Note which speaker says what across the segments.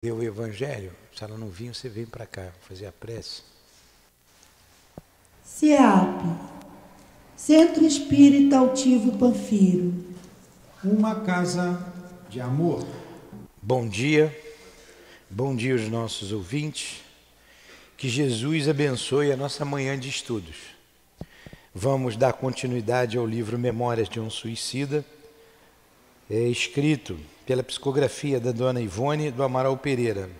Speaker 1: Ler o Evangelho, se ela não vir, você vem para cá fazer a prece.
Speaker 2: CEAP, Centro Espírita Altivo Panfiro.
Speaker 3: Uma casa de amor.
Speaker 1: Bom dia aos nossos ouvintes. Que Jesus abençoe a nossa manhã de estudos. Vamos dar continuidade ao livro Memórias de um Suicida, escrito pela psicografia da Dona Ivone do Amaral Pereira.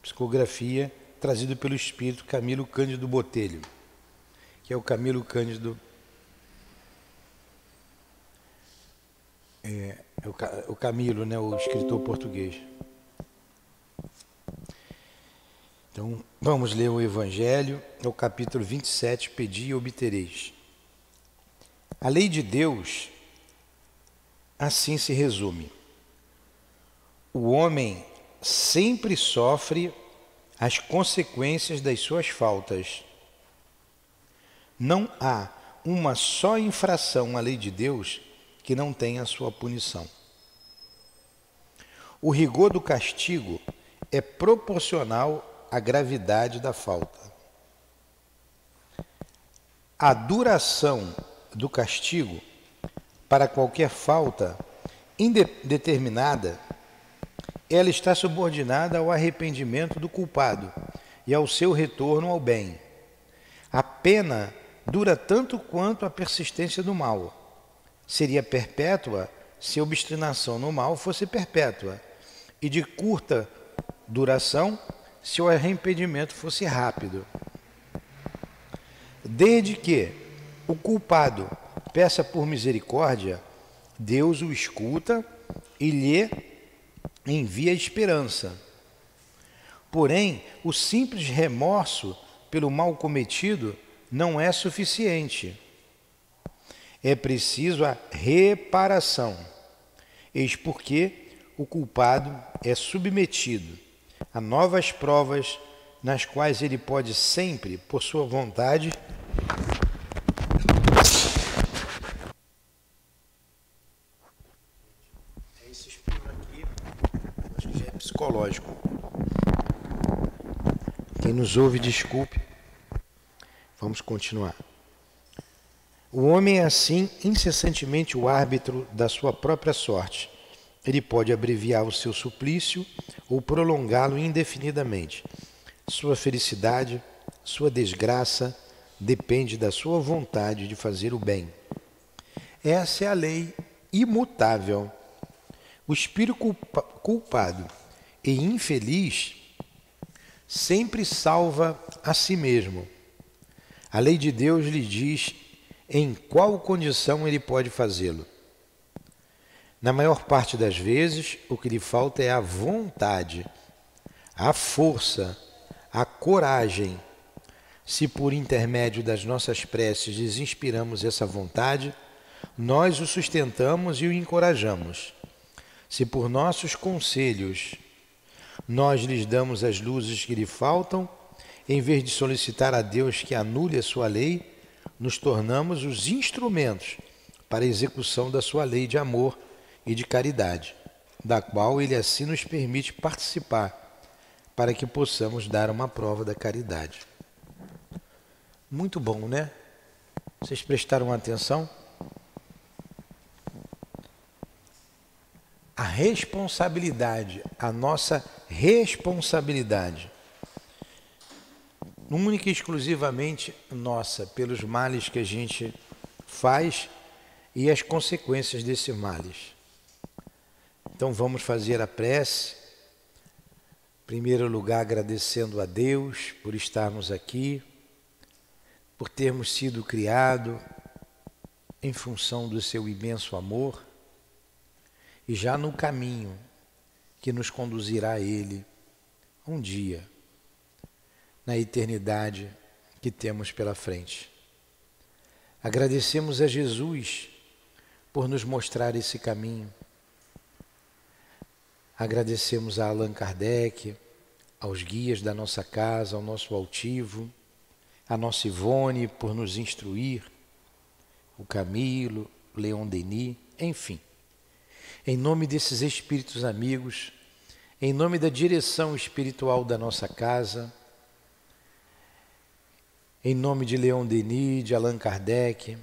Speaker 1: Psicografia trazido pelo espírito Camilo Cândido Botelho, que é o Camilo Cândido, o Camilo, né, o escritor português. Então, vamos ler o Evangelho, no capítulo 27, Pedi e obtereis. A lei de Deus assim se resume. O homem sempre sofre as consequências das suas faltas. Não há uma só infração à lei de Deus que não tenha sua punição. O rigor do castigo é proporcional à gravidade da falta. A duração do castigo para qualquer falta indeterminada, ela está subordinada ao arrependimento do culpado e ao seu retorno ao bem. A pena dura tanto quanto a persistência do mal. Seria perpétua se a obstinação no mal fosse perpétua, e de curta duração se o arrependimento fosse rápido. Desde que o culpado peça por misericórdia, Deus o escuta e lhe envia esperança. Porém, o simples remorso pelo mal cometido não é suficiente. É preciso a reparação. Eis porque o culpado é submetido a novas provas, nas quais ele pode sempre, por sua vontade, esse espirro aqui, acho que já é psicológico. Quem nos ouve, desculpe. Vamos continuar. O homem é assim incessantemente o árbitro da sua própria sorte. Ele pode abreviar o seu suplício ou prolongá-lo indefinidamente. Sua felicidade, sua desgraça, depende da sua vontade de fazer o bem. Essa é a lei imutável. O espírito culpado e infeliz sempre salva a si mesmo. A lei de Deus lhe diz em qual condição ele pode fazê-lo. Na maior parte das vezes, o que lhe falta é a vontade, a força, a coragem. Se por intermédio das nossas preces lhes inspiramos essa vontade, nós o sustentamos e o encorajamos. Se por nossos conselhos nós lhes damos as luzes que lhe faltam, em vez de solicitar a Deus que anule a sua lei, nos tornamos os instrumentos para a execução da sua lei de amor e de caridade, da qual ele assim nos permite participar, para que possamos dar uma prova da caridade. Muito bom, né? Vocês prestaram atenção? A responsabilidade, a nossa responsabilidade, única e exclusivamente nossa, pelos males que a gente faz e as consequências desses males. Então vamos fazer a prece. Em primeiro lugar, agradecendo a Deus por estarmos aqui, por termos sido criados em função do seu imenso amor e já no caminho que nos conduzirá a Ele um dia, na eternidade que temos pela frente. Agradecemos a Jesus por nos mostrar esse caminho. Agradecemos a Allan Kardec, aos guias da nossa casa, ao nosso altivo, a nossa Ivone por nos instruir, o Camilo, Leon Denis, enfim. Em nome desses espíritos amigos, em nome da direção espiritual da nossa casa, em nome de Leon Denis, de Allan Kardec,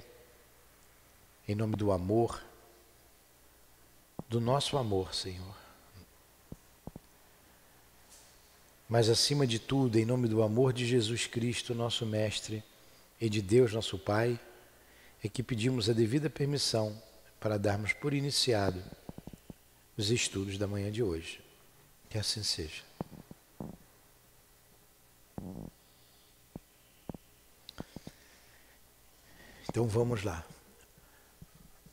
Speaker 1: em nome do amor, do nosso amor, Senhor. Mas acima de tudo, em nome do amor de Jesus Cristo, nosso Mestre, e de Deus, nosso Pai, é que pedimos a devida permissão para darmos por iniciado os estudos da manhã de hoje. Que assim seja. Então vamos lá.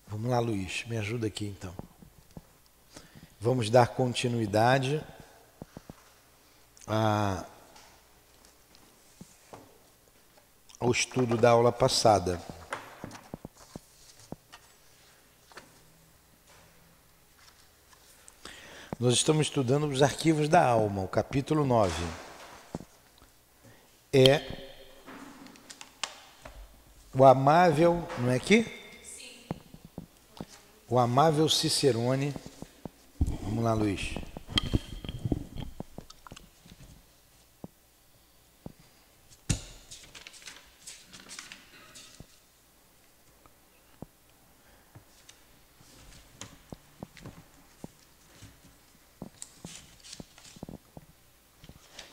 Speaker 1: Vamos lá, Luiz, me ajuda aqui então. Vamos dar continuidade ao estudo da aula passada. Nós estamos estudando os arquivos da alma, o capítulo 9. É o amável, não é aqui? Sim. O amável Cicerone. Vamos lá, Luiz.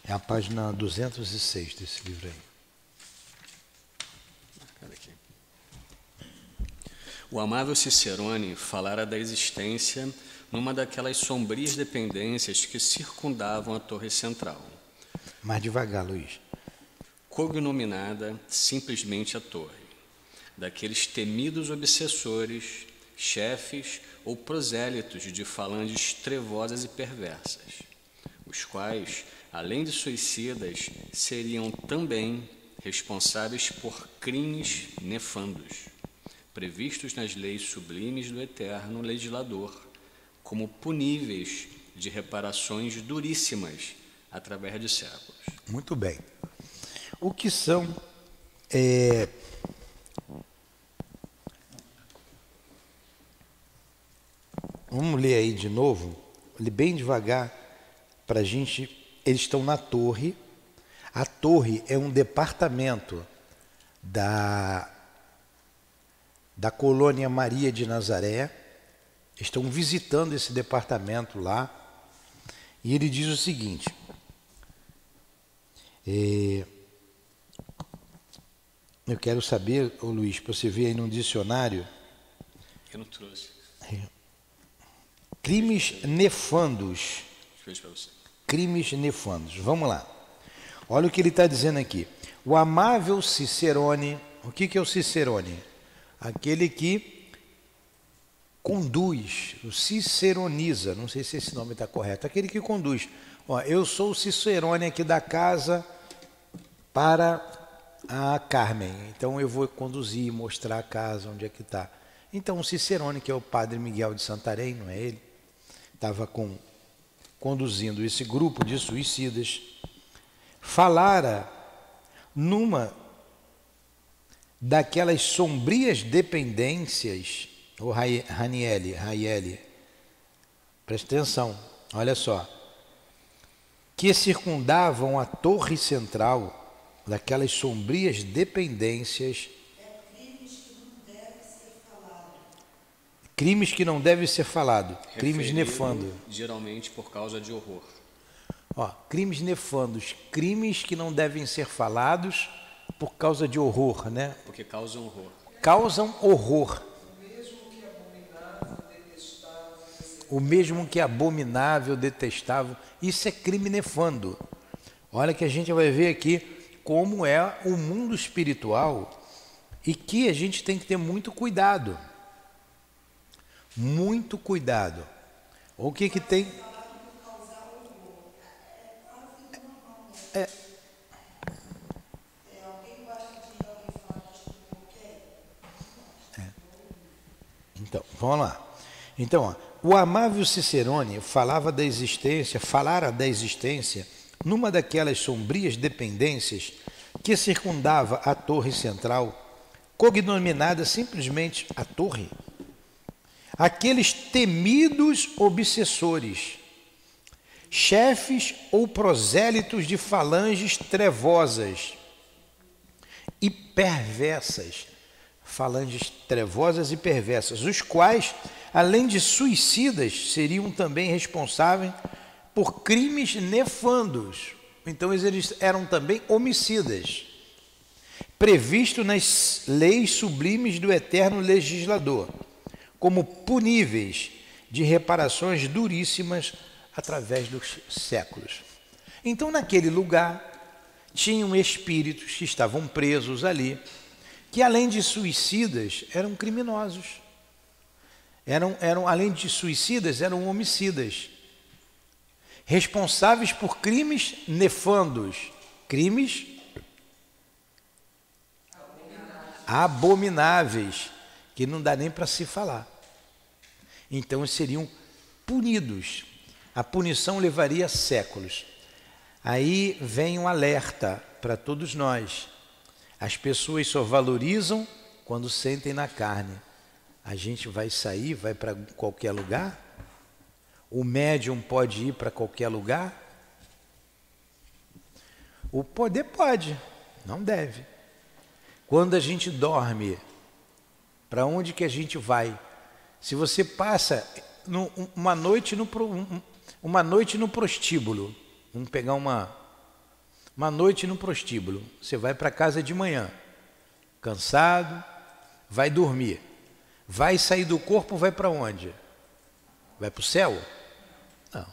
Speaker 1: É a página 206 desse livro aí.
Speaker 4: O amável Cicerone falara da existência numa daquelas sombrias dependências que circundavam a torre central.
Speaker 1: Mais devagar, Luiz.
Speaker 4: Cognominada simplesmente a torre, daqueles temidos obsessores, chefes ou prosélitos de falanges trevosas e perversas, os quais, além de suicidas, seriam também responsáveis por crimes nefandos, previstos nas leis sublimes do eterno legislador, como puníveis de reparações duríssimas através de séculos.
Speaker 1: Muito bem. O que são vamos ler aí de novo, bem devagar, para a gente. Eles estão na torre. A torre é um departamento da colônia Maria de Nazaré. Estão visitando esse departamento lá. E ele diz o seguinte: eu quero saber, ô Luiz, para você ver aí no dicionário.
Speaker 4: Eu não trouxe.
Speaker 1: Crimes nefandos.
Speaker 4: Deixa eu ver para você.
Speaker 1: Crimes nefandos. Vamos lá. Olha o que ele está dizendo aqui. O amável Cicerone. O que é o Cicerone? Aquele que conduz, o ciceroniza. Não sei se esse nome está correto. Aquele que conduz. Ó, eu sou o Cicerone aqui da casa para a Carmen. Então eu vou conduzir, mostrar a casa, onde é que está. Então o Cicerone, que é o padre Miguel de Santarém, não é ele? Estava conduzindo esse grupo de suicidas, falara numa daquelas sombrias dependências, o Ranieri, presta atenção, olha só, que circundavam a torre central, daquelas sombrias dependências. Crimes que não devem ser falados, crimes nefandos.
Speaker 4: Geralmente por causa de horror.
Speaker 1: Ó, crimes nefandos, crimes que não devem ser falados por causa de horror, né?
Speaker 4: Porque causam horror.
Speaker 1: Causam horror. O mesmo que abominável, detestável. Isso é crime nefando. Olha que a gente vai ver aqui como é o mundo espiritual e que a gente tem que ter muito cuidado. Muito cuidado. O que que tem? Então, vamos lá. Então, ó, o amável Cicerone falara da existência numa daquelas sombrias dependências que circundava a torre central, cognominada simplesmente a torre. Aqueles temidos obsessores, chefes ou prosélitos de falanges trevosas e perversas, falanges trevosas e perversas, os quais, além de suicidas, seriam também responsáveis por crimes nefandos. Então eles eram também homicidas, previsto nas leis sublimes do eterno legislador, como puníveis de reparações duríssimas através dos séculos. Então, naquele lugar, tinham espíritos que estavam presos ali, que além de suicidas, eram criminosos. Além de suicidas, eram homicidas, responsáveis por crimes nefandos, crimes abomináveis, que não dá nem para se falar. Então seriam punidos. A punição levaria séculos. Aí vem um alerta para todos nós. As pessoas só valorizam quando sentem na carne. A gente vai sair, vai para qualquer lugar? O médium pode ir para qualquer lugar? O poder pode, não deve. Quando a gente dorme, para onde que a gente vai? Se você passa uma noite no prostíbulo, vamos pegar uma noite no prostíbulo, você vai para casa de manhã, cansado, vai dormir, vai sair do corpo, vai para onde? Vai para o céu? Não.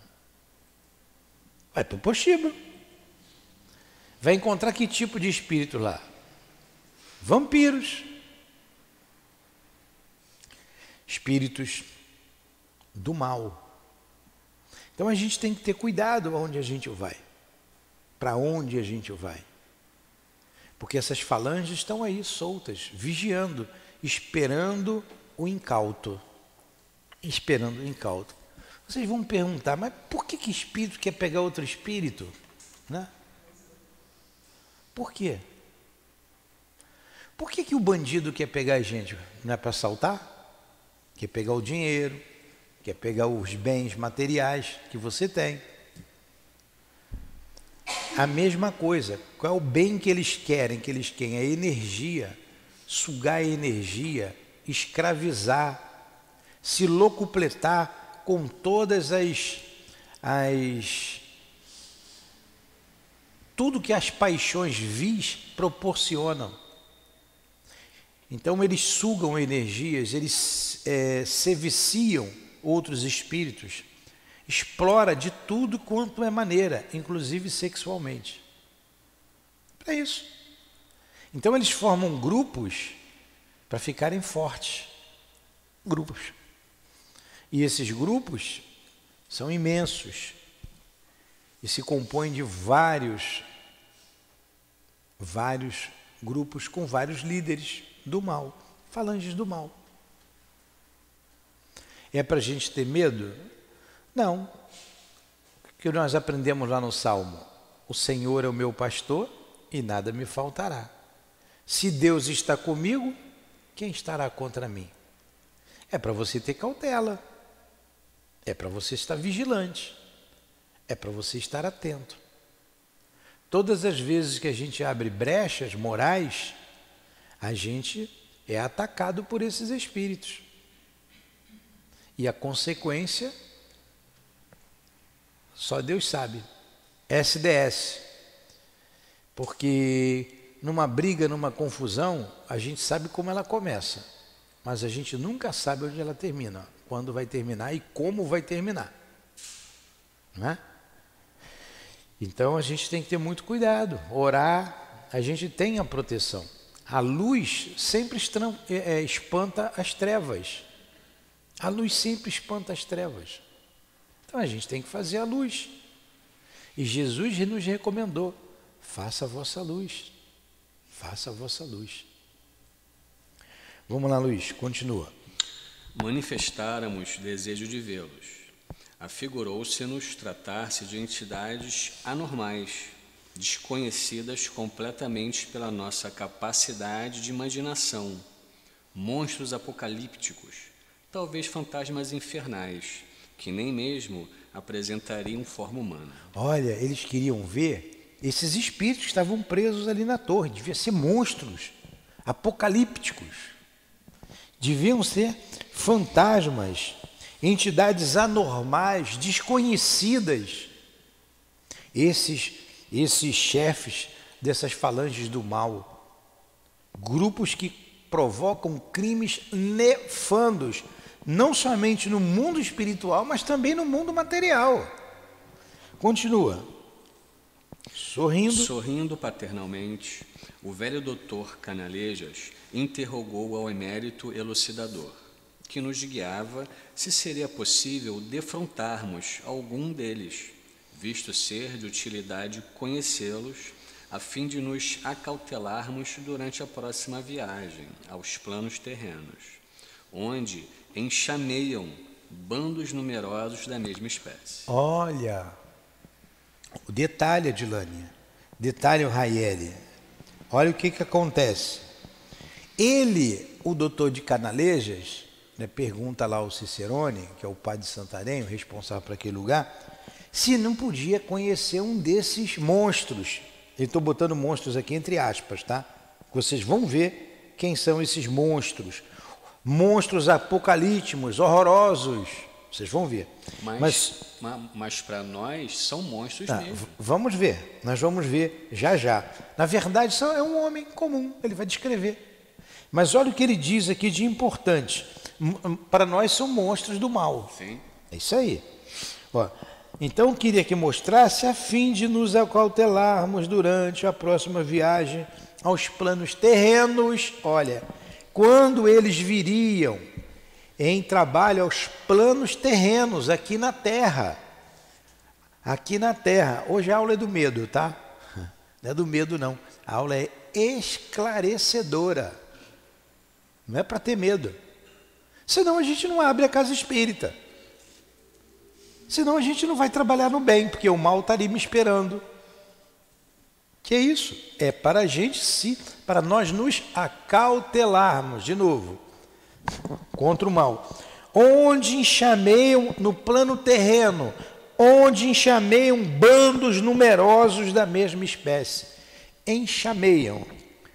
Speaker 1: Vai para o prostíbulo. Vai encontrar que tipo de espírito lá? Vampiros. Espíritos do mal. Então a gente tem que ter cuidado aonde a gente vai. Para onde a gente vai. Porque essas falanges estão aí soltas, vigiando, esperando o incauto. Esperando o incauto. Vocês vão perguntar, mas por que espírito quer pegar outro espírito? Né? Por quê? Por que o bandido quer pegar a gente? Não é para assaltar? Quer pegar o dinheiro, quer pegar os bens materiais que você tem. A mesma coisa, qual é o bem que eles querem? Que eles querem a energia, sugar a energia, escravizar, se locupletar com todas tudo que as paixões vis proporcionam. Então eles sugam energias, eles se viciam outros espíritos, explora de tudo quanto é maneira, inclusive sexualmente. É isso. Então eles formam grupos para ficarem fortes. Grupos. E esses grupos são imensos e se compõem de vários grupos com vários líderes do mal, falanges do mal. É para a gente ter medo? Não. O que nós aprendemos lá no Salmo? O Senhor é o meu pastor e nada me faltará. Se Deus está comigo, quem estará contra mim? É para você ter cautela. É para você estar vigilante. É para você estar atento. Todas as vezes que a gente abre brechas morais, a gente é atacado por esses espíritos. E a consequência, só Deus sabe. SDS. Porque numa briga, numa confusão, a gente sabe como ela começa, mas a gente nunca sabe onde ela termina, quando vai terminar e como vai terminar. Não é? Então a gente tem que ter muito cuidado, orar, a gente tem a proteção. A luz sempre espanta as trevas. A luz sempre espanta as trevas. Então a gente tem que fazer a luz. E Jesus nos recomendou, faça a vossa luz. Faça a vossa luz. Vamos lá, Luiz, continua.
Speaker 4: Manifestáramos desejo de vê-los. Afigurou-se-nos tratar-se de entidades anormais, desconhecidas completamente pela nossa capacidade de imaginação, monstros apocalípticos, talvez fantasmas infernais, que nem mesmo apresentariam forma humana.
Speaker 1: Olha, eles queriam ver esses espíritos que estavam presos ali na torre. Deviam ser monstros apocalípticos. Deviam ser fantasmas, entidades anormais, desconhecidas. Esses chefes dessas falanges do mal, grupos que provocam crimes nefandos, não somente no mundo espiritual, mas também no mundo material. Continua.
Speaker 4: Sorrindo paternalmente, o velho doutor Canalejas interrogou ao emérito elucidador, que nos guiava se seria possível defrontarmos algum deles, visto ser de utilidade conhecê-los, a fim de nos acautelarmos durante a próxima viagem aos planos terrenos, onde enxameiam bandos numerosos da mesma espécie.
Speaker 1: Olha, o detalhe, Adilânia, detalhe o Raieli. Olha o que acontece. Ele, o doutor de Canalejas, né, pergunta lá ao Cicerone, que é o pai de Santarém, o responsável por aquele lugar, se não podia conhecer um desses monstros. Eu estou botando monstros aqui entre aspas, tá? Vocês vão ver quem são esses monstros. Monstros apocalípticos, horrorosos. Vocês vão ver.
Speaker 4: Mas para nós são monstros mesmo.
Speaker 1: Vamos ver. Nós vamos ver já já. Na verdade, é um homem comum. Ele vai descrever. Mas olha o que ele diz aqui de importante. Para nós são monstros do mal.
Speaker 4: Sim.
Speaker 1: É isso aí. Ó, então queria que mostrasse a fim de nos acautelarmos durante a próxima viagem aos planos terrenos. Olha, quando eles viriam em trabalho aos planos terrenos aqui na Terra. Aqui na Terra. Hoje a aula é do medo, tá? Não é do medo não. A aula é esclarecedora. Não é para ter medo. Senão a gente não abre a casa espírita. Senão a gente não vai trabalhar no bem, porque o mal estaria me esperando. Que é isso? É para a gente para nós nos acautelarmos, de novo, contra o mal. Onde enxameiam, no plano terreno, onde enxameiam bandos numerosos da mesma espécie. Enxameiam.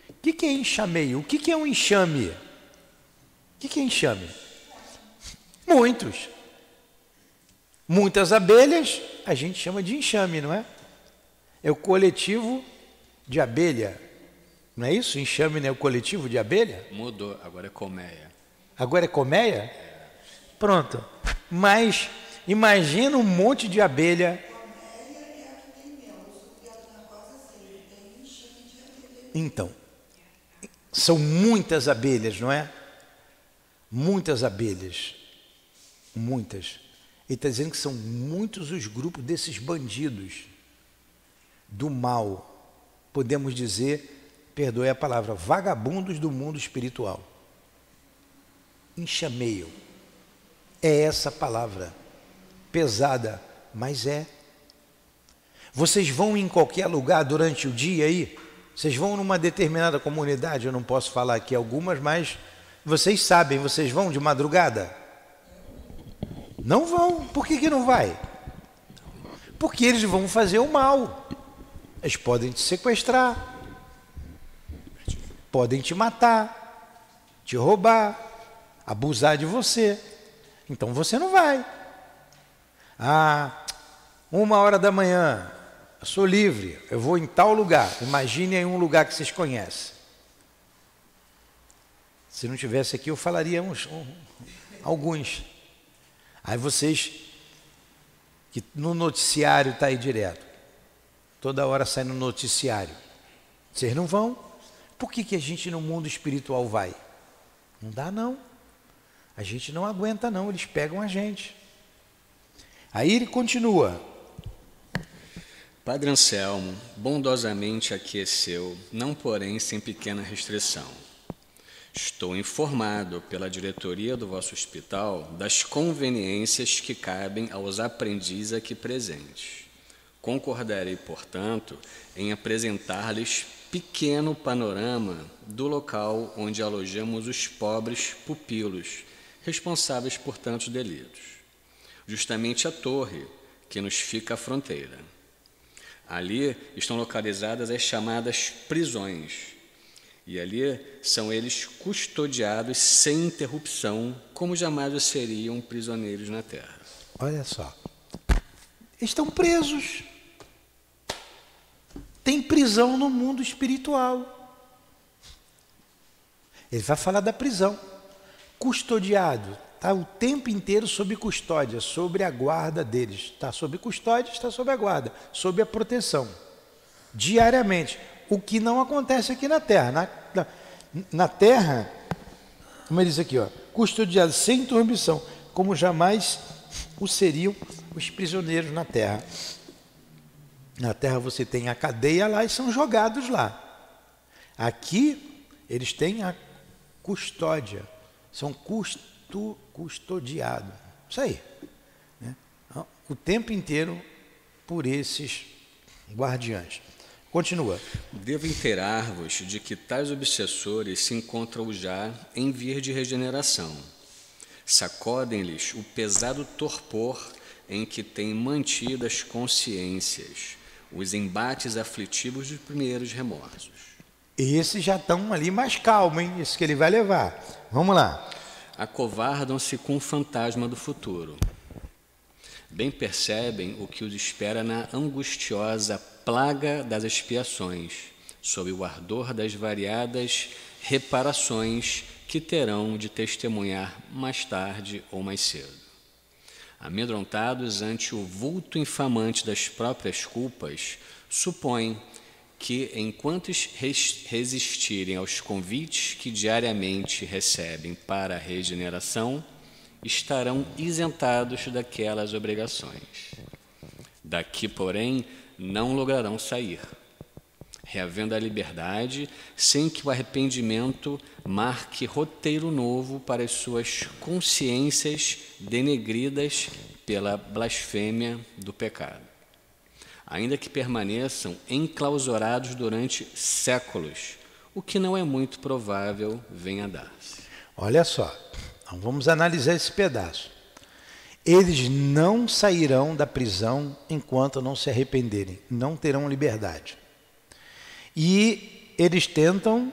Speaker 1: O que é enxameio? O que é um enxame? O que é enxame? Muitos. Muitas abelhas, a gente chama de enxame, não é? É o coletivo de abelha. Não é isso? Enxame não é o coletivo de abelha?
Speaker 4: Mudou, agora é colmeia.
Speaker 1: Agora é colmeia? Pronto. Mas imagina um monte de abelha. Então, são muitas abelhas, não é? Muitas abelhas. Muitas. Ele está dizendo que são muitos os grupos desses bandidos do mal. Podemos dizer, perdoe a palavra, vagabundos do mundo espiritual. Enxameiam. É essa palavra. Pesada, mas é. Vocês vão em qualquer lugar durante o dia aí? Vocês vão numa determinada comunidade, eu não posso falar aqui algumas, mas vocês sabem, vocês vão de madrugada? Não vão. Por que não vai? Porque eles vão fazer o mal. Eles podem te sequestrar, podem te matar, te roubar, abusar de você. Então você não vai. 1h da manhã, eu sou livre, eu vou em tal lugar. Imagine aí um lugar que vocês conhecem. Se não tivesse aqui, eu falaria alguns. Aí vocês, que no noticiário está aí direto, toda hora sai no noticiário, vocês não vão? Por que a gente no mundo espiritual vai? Não dá não, a gente não aguenta não, eles pegam a gente. Aí ele continua.
Speaker 4: Padre Anselmo bondosamente aqueceu, não porém sem pequena restrição. Estou informado pela diretoria do vosso hospital das conveniências que cabem aos aprendizes aqui presentes. Concordarei, portanto, em apresentar-lhes pequeno panorama do local onde alojamos os pobres pupilos, responsáveis por tantos delitos. Justamente a torre, que nos fica à fronteira. Ali estão localizadas as chamadas prisões, e ali são eles custodiados sem interrupção, como jamais o seriam prisioneiros na terra.
Speaker 1: Olha só, estão presos. Tem prisão no mundo espiritual. Ele vai falar da prisão. Custodiado, está o tempo inteiro sob custódia, sobre a guarda deles. Está sob custódia, está sob a guarda, sob a proteção. Diariamente. O que não acontece aqui na Terra. Na Terra, como ele diz aqui, ó, custodiado sem interrupção, como jamais o seriam os prisioneiros na Terra. Na Terra você tem a cadeia lá e são jogados lá. Aqui eles têm a custódia, são custodiados. Isso aí. Né? O tempo inteiro por esses guardiães. Continua.
Speaker 4: Devo inteirar-vos de que tais obsessores se encontram já em vias de regeneração. Sacodem-lhes o pesado torpor em que têm mantido as consciências, os embates aflitivos dos primeiros remorsos.
Speaker 1: Esses já estão ali mais calmos, hein? Isso que ele vai levar. Vamos lá.
Speaker 4: Acovardam-se com o fantasma do futuro. Bem percebem o que os espera na angustiosa plaga das expiações, sob o ardor das variadas reparações que terão de testemunhar mais tarde ou mais cedo. Amedrontados ante o vulto infamante das próprias culpas, supõem que, enquanto resistirem aos convites que diariamente recebem para a regeneração, estarão isentados daquelas obrigações. Daqui, porém, não lograrão sair, reavendo a liberdade, sem que o arrependimento marque roteiro novo para as suas consciências denegridas pela blasfêmia do pecado. Ainda que permaneçam enclausurados durante séculos, o que não é muito provável venha a dar-se.
Speaker 1: Olha só, então vamos analisar esse pedaço. Eles não sairão da prisão enquanto não se arrependerem, não terão liberdade. E eles tentam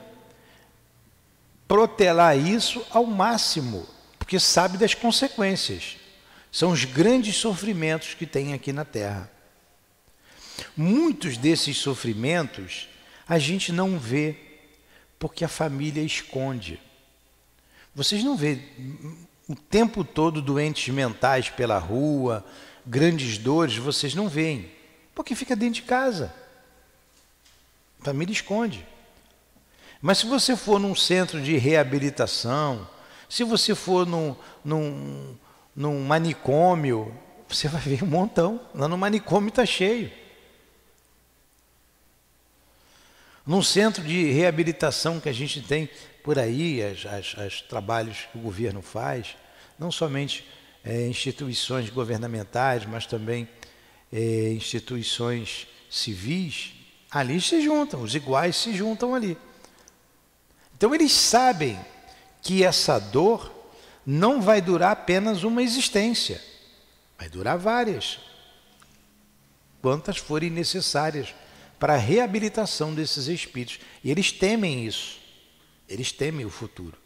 Speaker 1: protelar isso ao máximo, porque sabe das consequências. São os grandes sofrimentos que tem aqui na Terra. Muitos desses sofrimentos a gente não vê, porque a família esconde. Vocês não vê o tempo todo doentes mentais pela rua, grandes dores, vocês não veem, porque fica dentro de casa. A família esconde. Mas se você for num centro de reabilitação, se você for num manicômio, você vai ver um montão. Lá no manicômio está cheio. Num centro de reabilitação que a gente tem por aí, os trabalhos que o governo faz, não somente instituições governamentais, mas também instituições civis, ali se juntam, os iguais se juntam ali. Então eles sabem que essa dor não vai durar apenas uma existência, vai durar várias, quantas forem necessárias para a reabilitação desses espíritos. E eles temem isso, eles temem o futuro.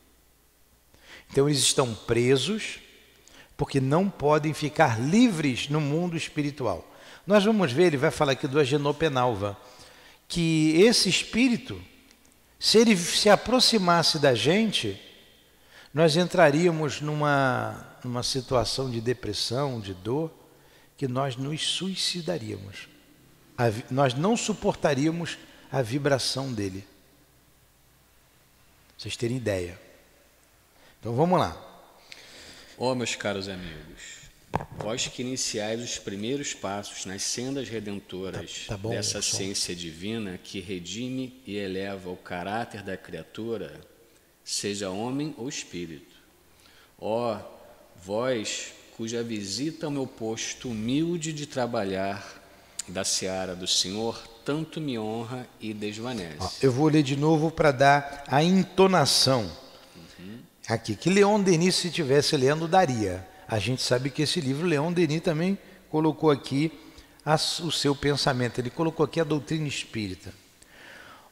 Speaker 1: Então eles estão presos porque não podem ficar livres no mundo espiritual. Nós vamos ver, ele vai falar aqui do Agenor Penalva, que esse espírito, se ele se aproximasse da gente, nós entraríamos numa situação de depressão, de dor, que nós nos suicidaríamos. Nós não suportaríamos a vibração dele. Pra vocês terem ideia. Então vamos lá.
Speaker 4: Ó, meus caros amigos, vós que iniciais os primeiros passos nas sendas redentoras
Speaker 1: tá bom,
Speaker 4: dessa ciência divina que redime e eleva o caráter da criatura, seja homem ou espírito. Ó, vós cuja visita ao meu posto humilde de trabalhar da seara do Senhor tanto me honra e desvanece.
Speaker 1: Eu vou ler de novo para dar a entonação. Aqui, que Leon Denis, se estivesse lendo, daria. A gente sabe que esse livro, Leon Denis também colocou aqui o seu pensamento, ele colocou aqui a doutrina espírita.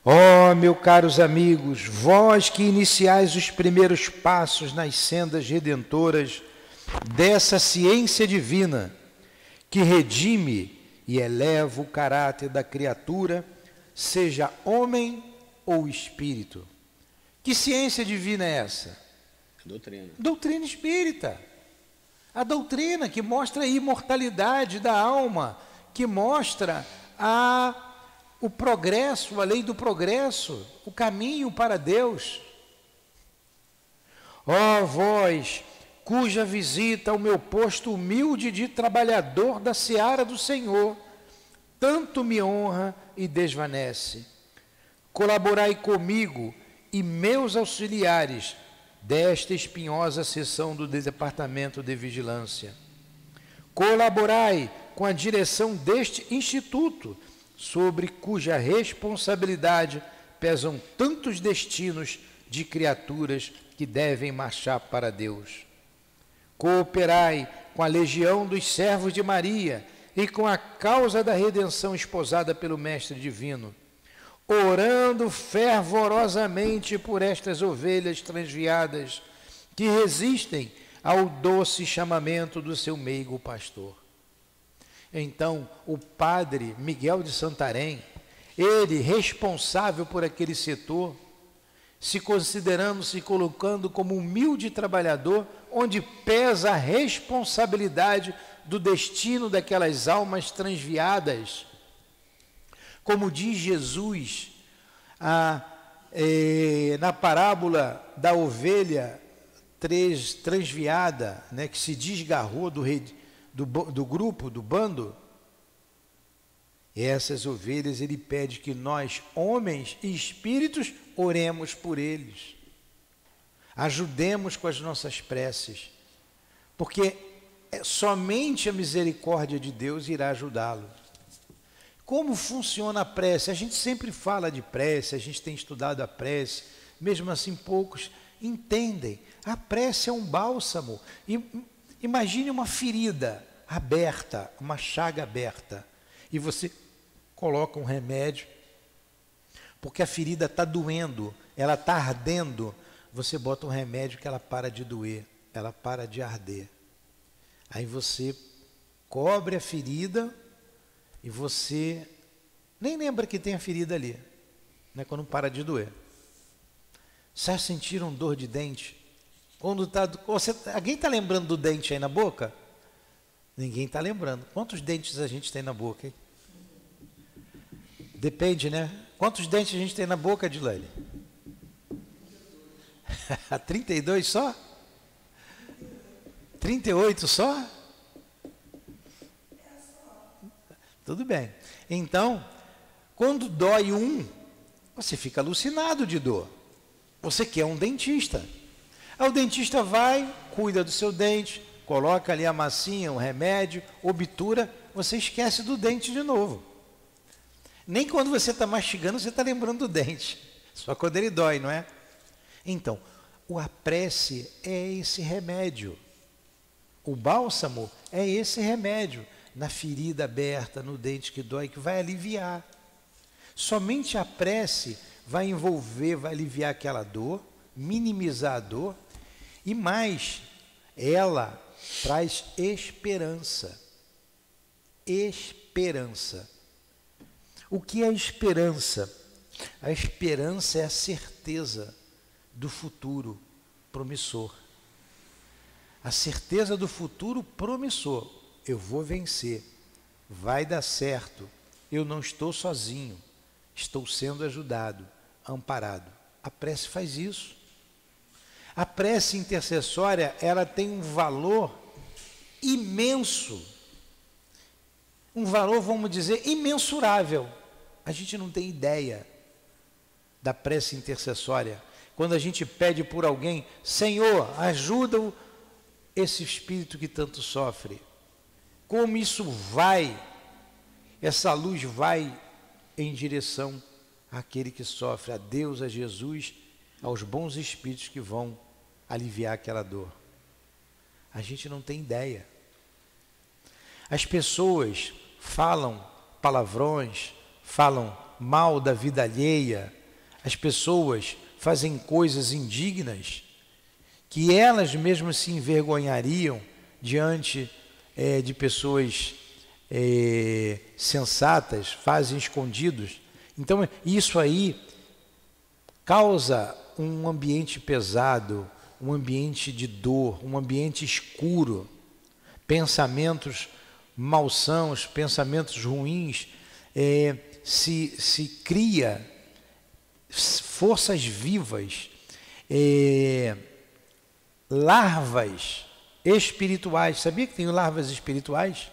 Speaker 1: Ó, meus caros amigos, vós que iniciais os primeiros passos nas sendas redentoras dessa ciência divina, que redime e eleva o caráter da criatura, seja homem ou espírito. Que ciência divina é essa?
Speaker 4: Doutrina.
Speaker 1: Doutrina espírita. A doutrina que mostra a imortalidade da alma, que mostra o progresso, a lei do progresso, o caminho para Deus. Ó vós, cuja visita ao meu posto humilde de trabalhador da seara do Senhor, tanto me honra e desvanece. Colaborai comigo e meus auxiliares desta espinhosa seção do Departamento de Vigilância. Colaborai com a direção deste instituto, sobre cuja responsabilidade pesam tantos destinos de criaturas que devem marchar para Deus. Cooperai com a legião dos servos de Maria e com a causa da redenção esposada pelo Mestre Divino, orando fervorosamente por estas ovelhas transviadas que resistem ao doce chamamento do seu meigo pastor. Então, o padre Miguel de Santarém, ele responsável por aquele setor, se colocando como humilde trabalhador, onde pesa a responsabilidade do destino daquelas almas transviadas. Como diz Jesus na parábola da ovelha transviada, né, que se desgarrou do grupo, do bando, essas ovelhas ele pede que nós, homens e espíritos, oremos por eles, ajudemos com as nossas preces, porque somente a misericórdia de Deus irá ajudá-lo. Como funciona a prece? A gente sempre fala de prece, a gente tem estudado a prece, mesmo assim poucos entendem. A prece é um bálsamo. Imagine uma ferida aberta, uma chaga aberta, e você coloca um remédio, porque a ferida está doendo, ela está ardendo, você bota um remédio que ela para de doer, ela para de arder. Aí você cobre a ferida e você nem lembra que tem a ferida ali, né, quando para de doer. Já sentiram dor de dente? Alguém está lembrando do dente aí na boca? Ninguém está lembrando. Quantos dentes a gente tem na boca, hein? Depende, né? Quantos dentes a gente tem na boca, Adilane? 32 só? 38 só? Tudo bem. Então, quando dói um, você fica alucinado de dor. Você quer um dentista. Aí o dentista vai, cuida do seu dente, coloca ali a massinha, um remédio, obtura, você esquece do dente de novo. Nem quando você está mastigando, você está lembrando do dente. Só quando ele dói, não é? Então, a prece é esse remédio. O bálsamo é esse remédio. Na ferida aberta, no dente que dói, que vai aliviar. Somente a prece vai envolver, vai aliviar aquela dor, minimizar a dor, e mais, ela traz esperança. Esperança. O que é esperança? A esperança é a certeza do futuro promissor. A certeza do futuro promissor. Eu vou vencer, vai dar certo, eu não estou sozinho, estou sendo ajudado, amparado. A prece faz isso. A prece intercessória, ela tem um valor imenso, um valor, vamos dizer, imensurável. A gente não tem ideia da prece intercessória. Quando a gente pede por alguém, Senhor, ajuda esse espírito que tanto sofre. Como isso vai, essa luz vai em direção àquele que sofre, a Deus, a Jesus, aos bons espíritos que vão aliviar aquela dor. A gente não tem ideia. As pessoas falam palavrões, falam mal da vida alheia, as pessoas fazem coisas indignas que elas mesmas se envergonhariam diante de pessoas sensatas, fazem escondidos. Então isso aí causa um ambiente pesado, um ambiente de dor, um ambiente escuro, pensamentos malsãos, pensamentos ruins, se cria forças vivas, larvas espirituais. Sabia que tem larvas espirituais?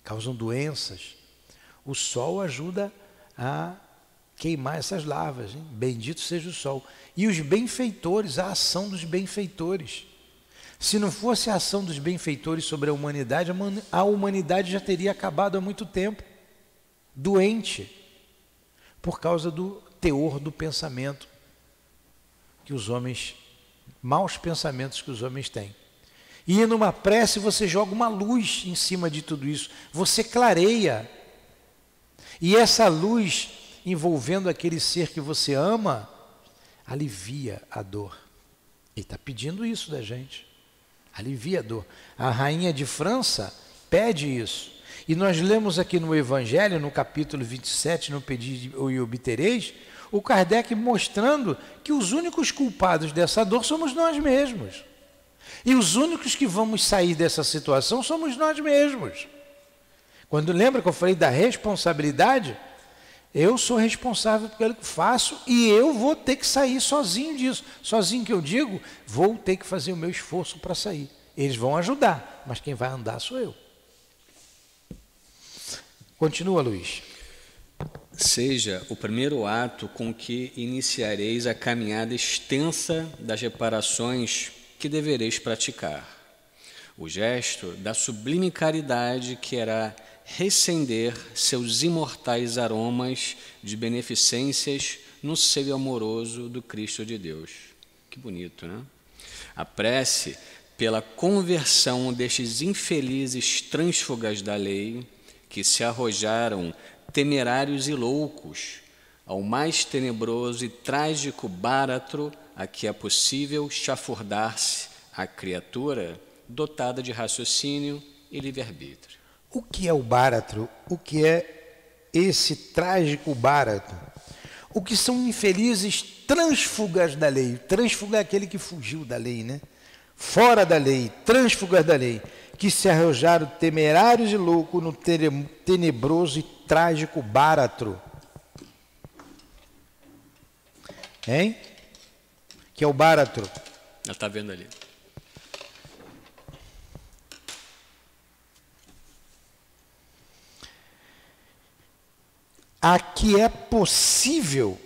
Speaker 1: Causam doenças. O sol ajuda a queimar essas larvas, hein? Bendito seja o sol. E os benfeitores, a ação dos benfeitores. Se não fosse a ação dos benfeitores sobre a humanidade já teria acabado há muito tempo, doente, por causa do teor do pensamento que os homens, maus pensamentos que os homens têm. E numa prece você joga uma luz em cima de tudo isso, você clareia. E essa luz envolvendo aquele ser que você ama, alivia a dor. Ele está pedindo isso da gente. Alivia a dor. A rainha de França pede isso. E nós lemos aqui no Evangelho, no capítulo 27, no Pedi e Obtereis, o Kardec mostrando que os únicos culpados dessa dor somos nós mesmos. E os únicos que vamos sair dessa situação somos nós mesmos. Quando lembra que eu falei da responsabilidade? Eu sou responsável pelo que faço e eu vou ter que sair sozinho disso. Sozinho que eu digo, vou ter que fazer o meu esforço para sair. Eles vão ajudar, mas quem vai andar sou eu. Continua, Luiz.
Speaker 4: Seja o primeiro ato com que iniciareis a caminhada extensa das reparações que devereis praticar. O gesto da sublime caridade que irá recender seus imortais aromas de beneficências no seio amoroso do Cristo de Deus. Que bonito, né? A prece pela conversão destes infelizes trânsfugas da lei, que se arrojaram temerários e loucos ao mais tenebroso e trágico báratro a que é possível chafurdar-se a criatura dotada de raciocínio e livre-arbítrio.
Speaker 1: O que é o báratro? O que é esse trágico báratro? O que são infelizes trânsfugas da lei? Trânsfuga é aquele que fugiu da lei, né? Fora da lei, trânsfugas da lei, que se arrojaram temerários e loucos no tenebroso e trágico báratro. Hein? Que é o báratro?
Speaker 4: Ela está vendo ali.
Speaker 1: Aqui é possível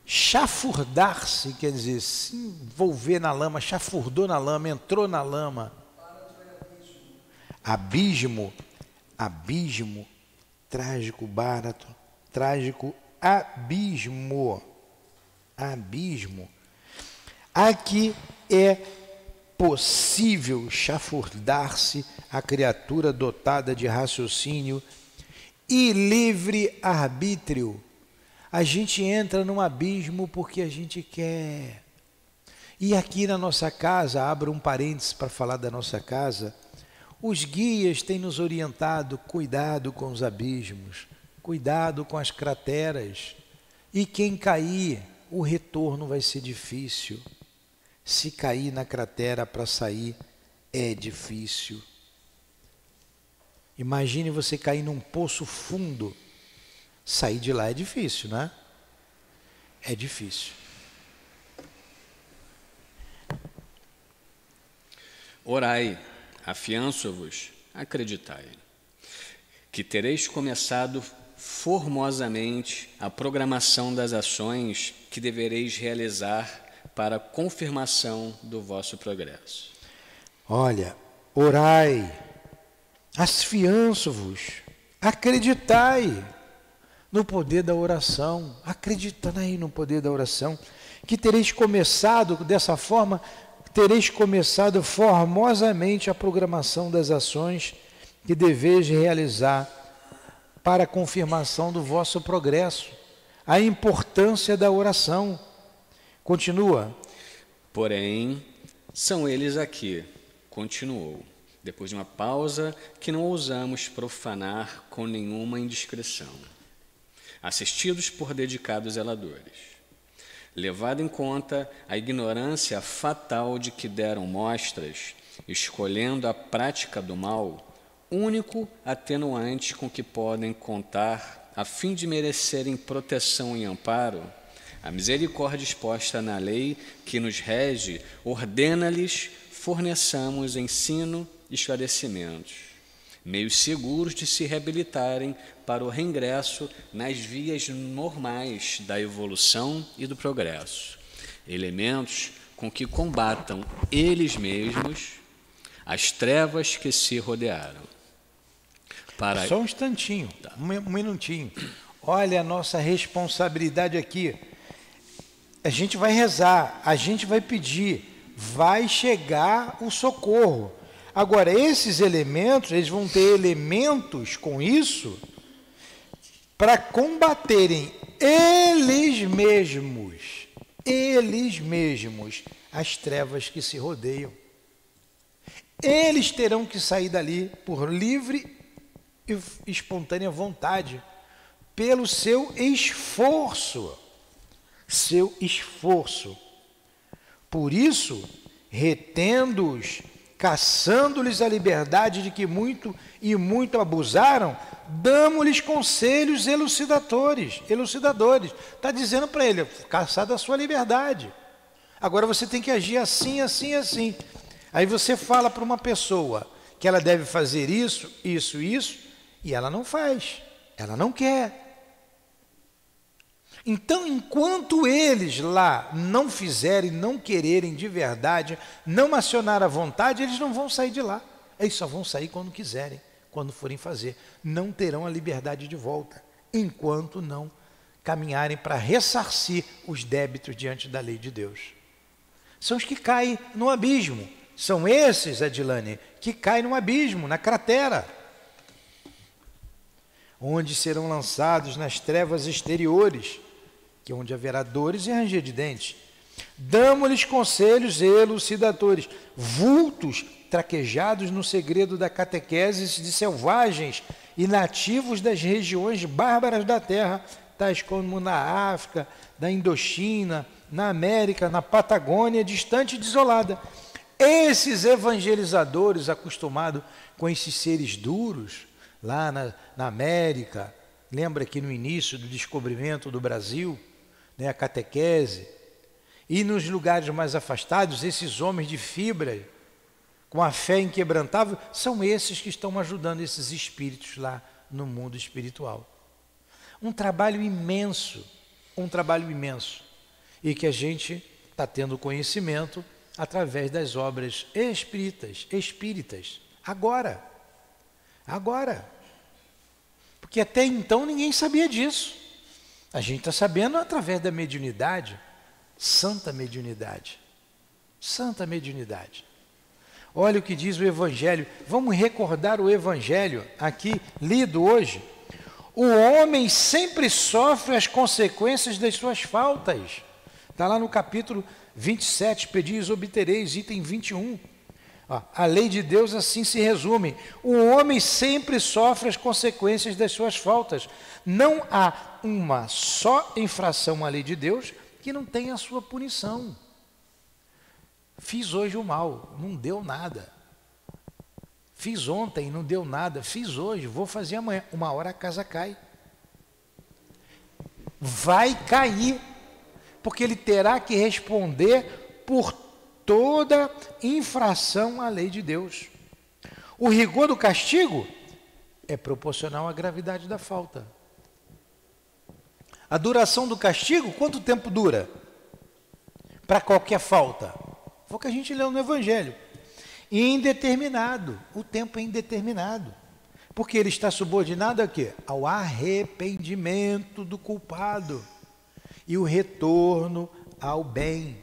Speaker 1: chafurdar-se, quer dizer, se envolver na lama, chafurdou na lama, entrou na lama. Abismo, abismo, trágico báratro, trágico abismo, abismo. Aqui é possível chafurdar-se a criatura dotada de raciocínio e livre-arbítrio. A gente entra num abismo porque a gente quer. E aqui na nossa casa, abro um parênteses para falar da nossa casa, os guias têm nos orientado, cuidado com os abismos, cuidado com as crateras. E quem cair, o retorno vai ser difícil. Se cair na cratera para sair, é difícil. Imagine você cair num poço fundo. Sair de lá é difícil, né? É difícil.
Speaker 4: Orai, afianço-vos, acreditai, que tereis começado formosamente a programação das ações que devereis realizar para a confirmação do vosso progresso.
Speaker 1: Olha, orai, afianço-vos, acreditai no poder da oração, acreditai no poder da oração, que tereis começado dessa forma, tereis começado formosamente a programação das ações que deveis realizar para a confirmação do vosso progresso. A importância da oração. Continua.
Speaker 4: Porém, são eles aqui, continuou, depois de uma pausa que não ousamos profanar com nenhuma indiscrição, assistidos por dedicados zeladores. Levado em conta a ignorância fatal de que deram mostras, escolhendo a prática do mal, único atenuante com que podem contar a fim de merecerem proteção e amparo, a misericórdia exposta na lei que nos rege ordena-lhes forneçamos ensino e esclarecimentos, meios seguros de se reabilitarem para o reingresso nas vias normais da evolução e do progresso, elementos com que combatam eles mesmos as trevas que se rodearam.
Speaker 1: Só um instantinho, um minutinho. Olha a nossa responsabilidade aqui. A gente vai rezar, a gente vai pedir, vai chegar o socorro. Agora, esses elementos, eles vão ter elementos com isso para combaterem eles mesmos, as trevas que se rodeiam. Eles terão que sair dali por livre e espontânea vontade, pelo seu esforço. Por isso, retendo-os, caçando-lhes a liberdade de que muito abusaram, damos-lhes conselhos elucidadores. Está dizendo para ele, caçar da sua liberdade. Agora você tem que agir assim. Aí você fala para uma pessoa que ela deve fazer isso, e ela não faz, ela não quer. Então, enquanto eles lá não fizerem, não quererem de verdade, não acionar a vontade, eles não vão sair de lá. Eles só vão sair quando quiserem, quando forem fazer. Não terão a liberdade de volta, enquanto não caminharem para ressarcir os débitos diante da lei de Deus. São os que caem no abismo. São esses, Adilane, que caem no abismo, na cratera, onde serão lançados nas trevas exteriores, que é onde haverá dores e ranger de dentes. Damos-lhes conselhos elucidadores, vultos traquejados no segredo da catequese de selvagens e nativos das regiões bárbaras da terra, tais como na África, na Indochina, na América, na Patagônia, distante e desolada. Esses evangelizadores acostumados com esses seres duros, lá na América, lembra que no início do descobrimento do Brasil, né, a catequese, e nos lugares mais afastados, esses homens de fibra, com a fé inquebrantável, são esses que estão ajudando esses espíritos lá no mundo espiritual. Um trabalho imenso, e que a gente está tendo conhecimento através das obras espíritas, agora. Porque até então ninguém sabia disso. A gente está sabendo através da mediunidade, santa mediunidade. Olha o que diz o Evangelho. Vamos recordar o Evangelho aqui, lido hoje. O homem sempre sofre as consequências das suas faltas. Está lá no capítulo 27, pedis obtereis, item 21. A lei de Deus assim se resume. O homem sempre sofre as consequências das suas faltas. Não há uma só infração à lei de Deus que não tenha a sua punição. Fiz hoje o mal, não deu nada. Fiz ontem, não deu nada. Fiz hoje, vou fazer amanhã. Uma hora a casa cai. Vai cair, porque ele terá que responder por toda infração à lei de Deus. O rigor do castigo é proporcional à gravidade da falta. A duração do castigo, quanto tempo dura? Para qualquer falta. Foi o que a gente leu no Evangelho. Indeterminado. O tempo é indeterminado. Porque ele está subordinado a quê? Ao arrependimento do culpado e o retorno ao bem.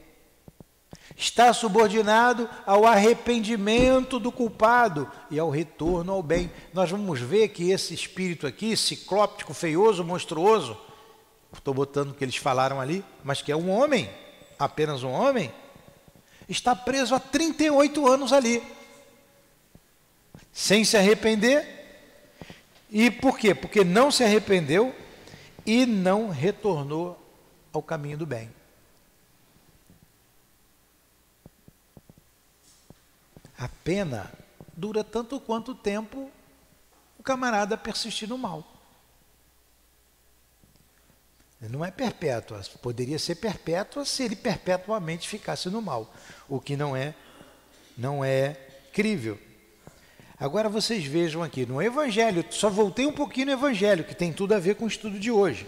Speaker 1: Está subordinado ao arrependimento do culpado e ao retorno ao bem. Nós vamos ver que esse espírito aqui, ciclóptico, feioso, monstruoso, estou botando o que eles falaram ali, mas que é um homem, apenas um homem, está preso há 38 anos ali, sem se arrepender. E por quê? Porque não se arrependeu e não retornou ao caminho do bem. A pena dura tanto quanto tempo o camarada persistir no mal. Não é perpétua, poderia ser perpétua se ele perpetuamente ficasse no mal, o que não é crível. Agora vocês vejam aqui, no Evangelho, só voltei um pouquinho no Evangelho, que tem tudo a ver com o estudo de hoje.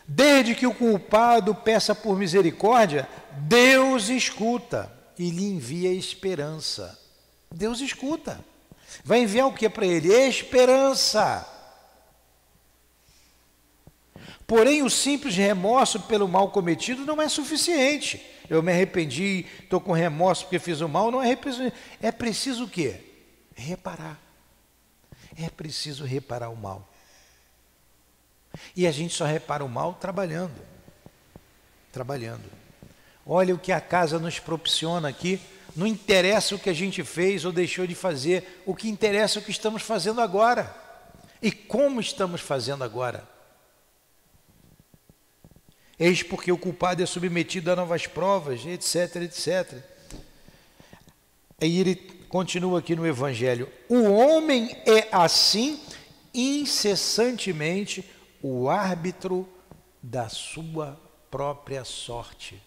Speaker 1: Desde que o culpado peça por misericórdia, Deus escuta e lhe envia esperança. Deus escuta. Vai enviar o que para ele? Esperança. Porém, o simples remorso pelo mal cometido não é suficiente. Eu me arrependi, estou com remorso porque fiz o mal, não é arrependimento. É preciso o quê? Reparar. É preciso reparar o mal. E a gente só repara o mal trabalhando. Trabalhando. Olha o que a casa nos proporciona aqui. Não interessa o que a gente fez ou deixou de fazer. O que interessa é o que estamos fazendo agora. E como estamos fazendo agora. Eis porque o culpado é submetido a novas provas, etc, etc. Aí ele continua aqui no Evangelho. O homem é assim, incessantemente, o árbitro da sua própria sorte.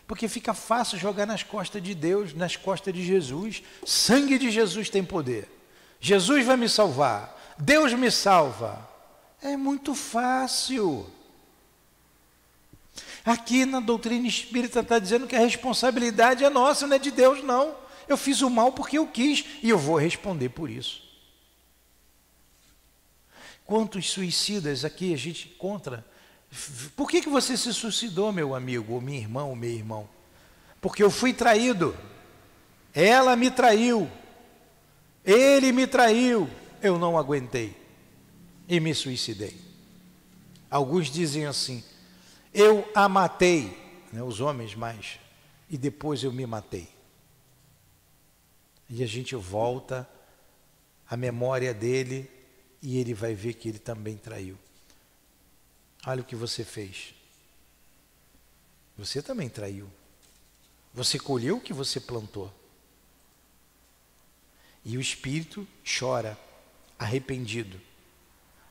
Speaker 1: Porque fica fácil jogar nas costas de Deus, nas costas de Jesus. Sangue de Jesus tem poder. Jesus vai me salvar. Deus me salva. É muito fácil. Aqui na doutrina espírita está dizendo que a responsabilidade é nossa, não é de Deus, não. Eu fiz o mal porque eu quis e eu vou responder por isso. Quantos suicidas aqui a gente encontra? Por que você se suicidou, meu amigo, ou minha irmã, ou meu irmão? Porque eu fui traído. Ela me traiu. Ele me traiu. Eu não aguentei e me suicidei. Alguns dizem assim: eu a matei, né, os homens mais, e depois eu me matei. E a gente volta à memória dele e ele vai ver que ele também traiu. Olha o que você fez. Você também traiu. Você colheu o que você plantou. E o espírito chora, arrependido.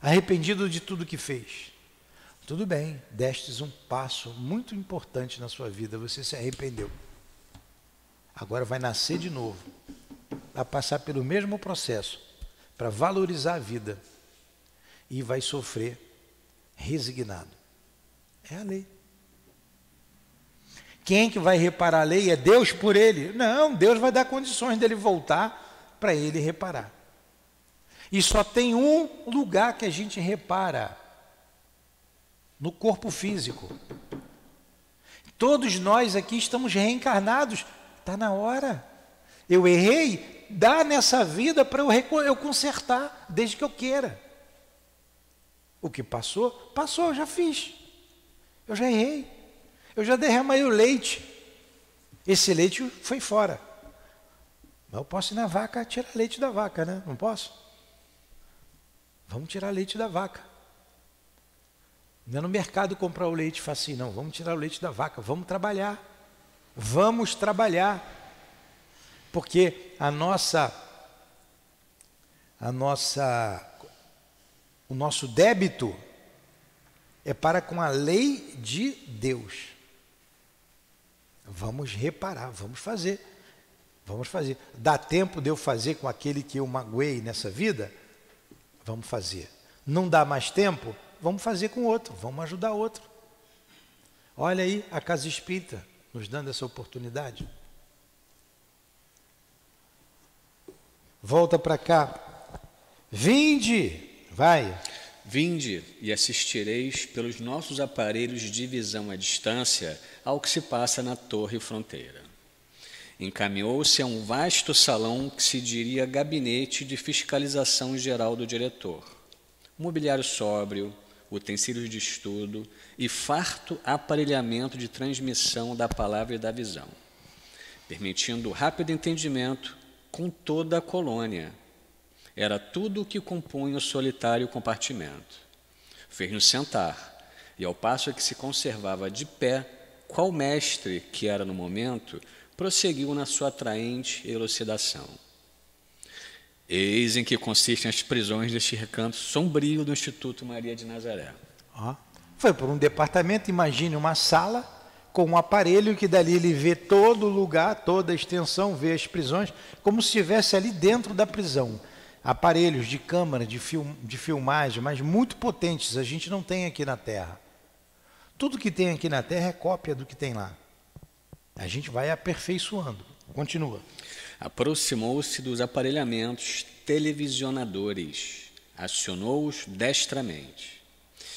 Speaker 1: Arrependido de tudo que fez. Tudo bem, destes um passo muito importante na sua vida, você se arrependeu. Agora vai nascer de novo, vai passar pelo mesmo processo, para valorizar a vida, e vai sofrer resignado. É a lei. Quem que vai reparar a lei? É Deus por ele? Não, Deus vai dar condições dele voltar para ele reparar. E só tem um lugar que a gente repara: no corpo físico. Todos nós aqui estamos reencarnados. Está na hora. Eu errei, dá nessa vida para eu consertar, desde que eu queira. O que passou, passou, eu já fiz. Eu já errei. Eu já derramei o leite. Esse leite foi fora. Mas eu posso ir na vaca tirar leite da vaca, né? Não posso? Vamos tirar leite da vaca. Não é no mercado comprar o leite facinho, não. Vamos tirar o leite da vaca, vamos trabalhar. Vamos trabalhar. Porque o nosso débito é para com a lei de Deus. Vamos reparar, vamos fazer. Vamos fazer. Dá tempo de eu fazer com aquele que eu magoei nessa vida? Vamos fazer. Não dá mais tempo? Vamos fazer com outro, vamos ajudar outro. Olha aí a Casa Espírita nos dando essa oportunidade. Volta para cá. Vinde, vai.
Speaker 4: Vinde e assistireis pelos nossos aparelhos de visão à distância ao que se passa na torre fronteira. Encaminhou-se a um vasto salão que se diria gabinete de fiscalização geral do diretor. Mobiliário sóbrio, utensílios de estudo e farto aparelhamento de transmissão da palavra e da visão, permitindo o rápido entendimento com toda a colônia. Era tudo o que compunha o solitário compartimento. Fez-nos sentar, e ao passo que se conservava de pé, qual mestre que era no momento, prosseguiu na sua atraente elucidação. Eis em que consistem as prisões deste recanto sombrio do Instituto Maria de Nazaré.
Speaker 1: Foi por um departamento, imagine uma sala com um aparelho que dali ele vê todo o lugar, toda a extensão, vê as prisões, como se estivesse ali dentro da prisão. Aparelhos de câmara, de filmagem, mas muito potentes, a gente não tem aqui na Terra. Tudo que tem aqui na Terra é cópia do que tem lá. A gente vai aperfeiçoando. Continua.
Speaker 4: Aproximou-se dos aparelhamentos televisionadores, acionou-os destramente.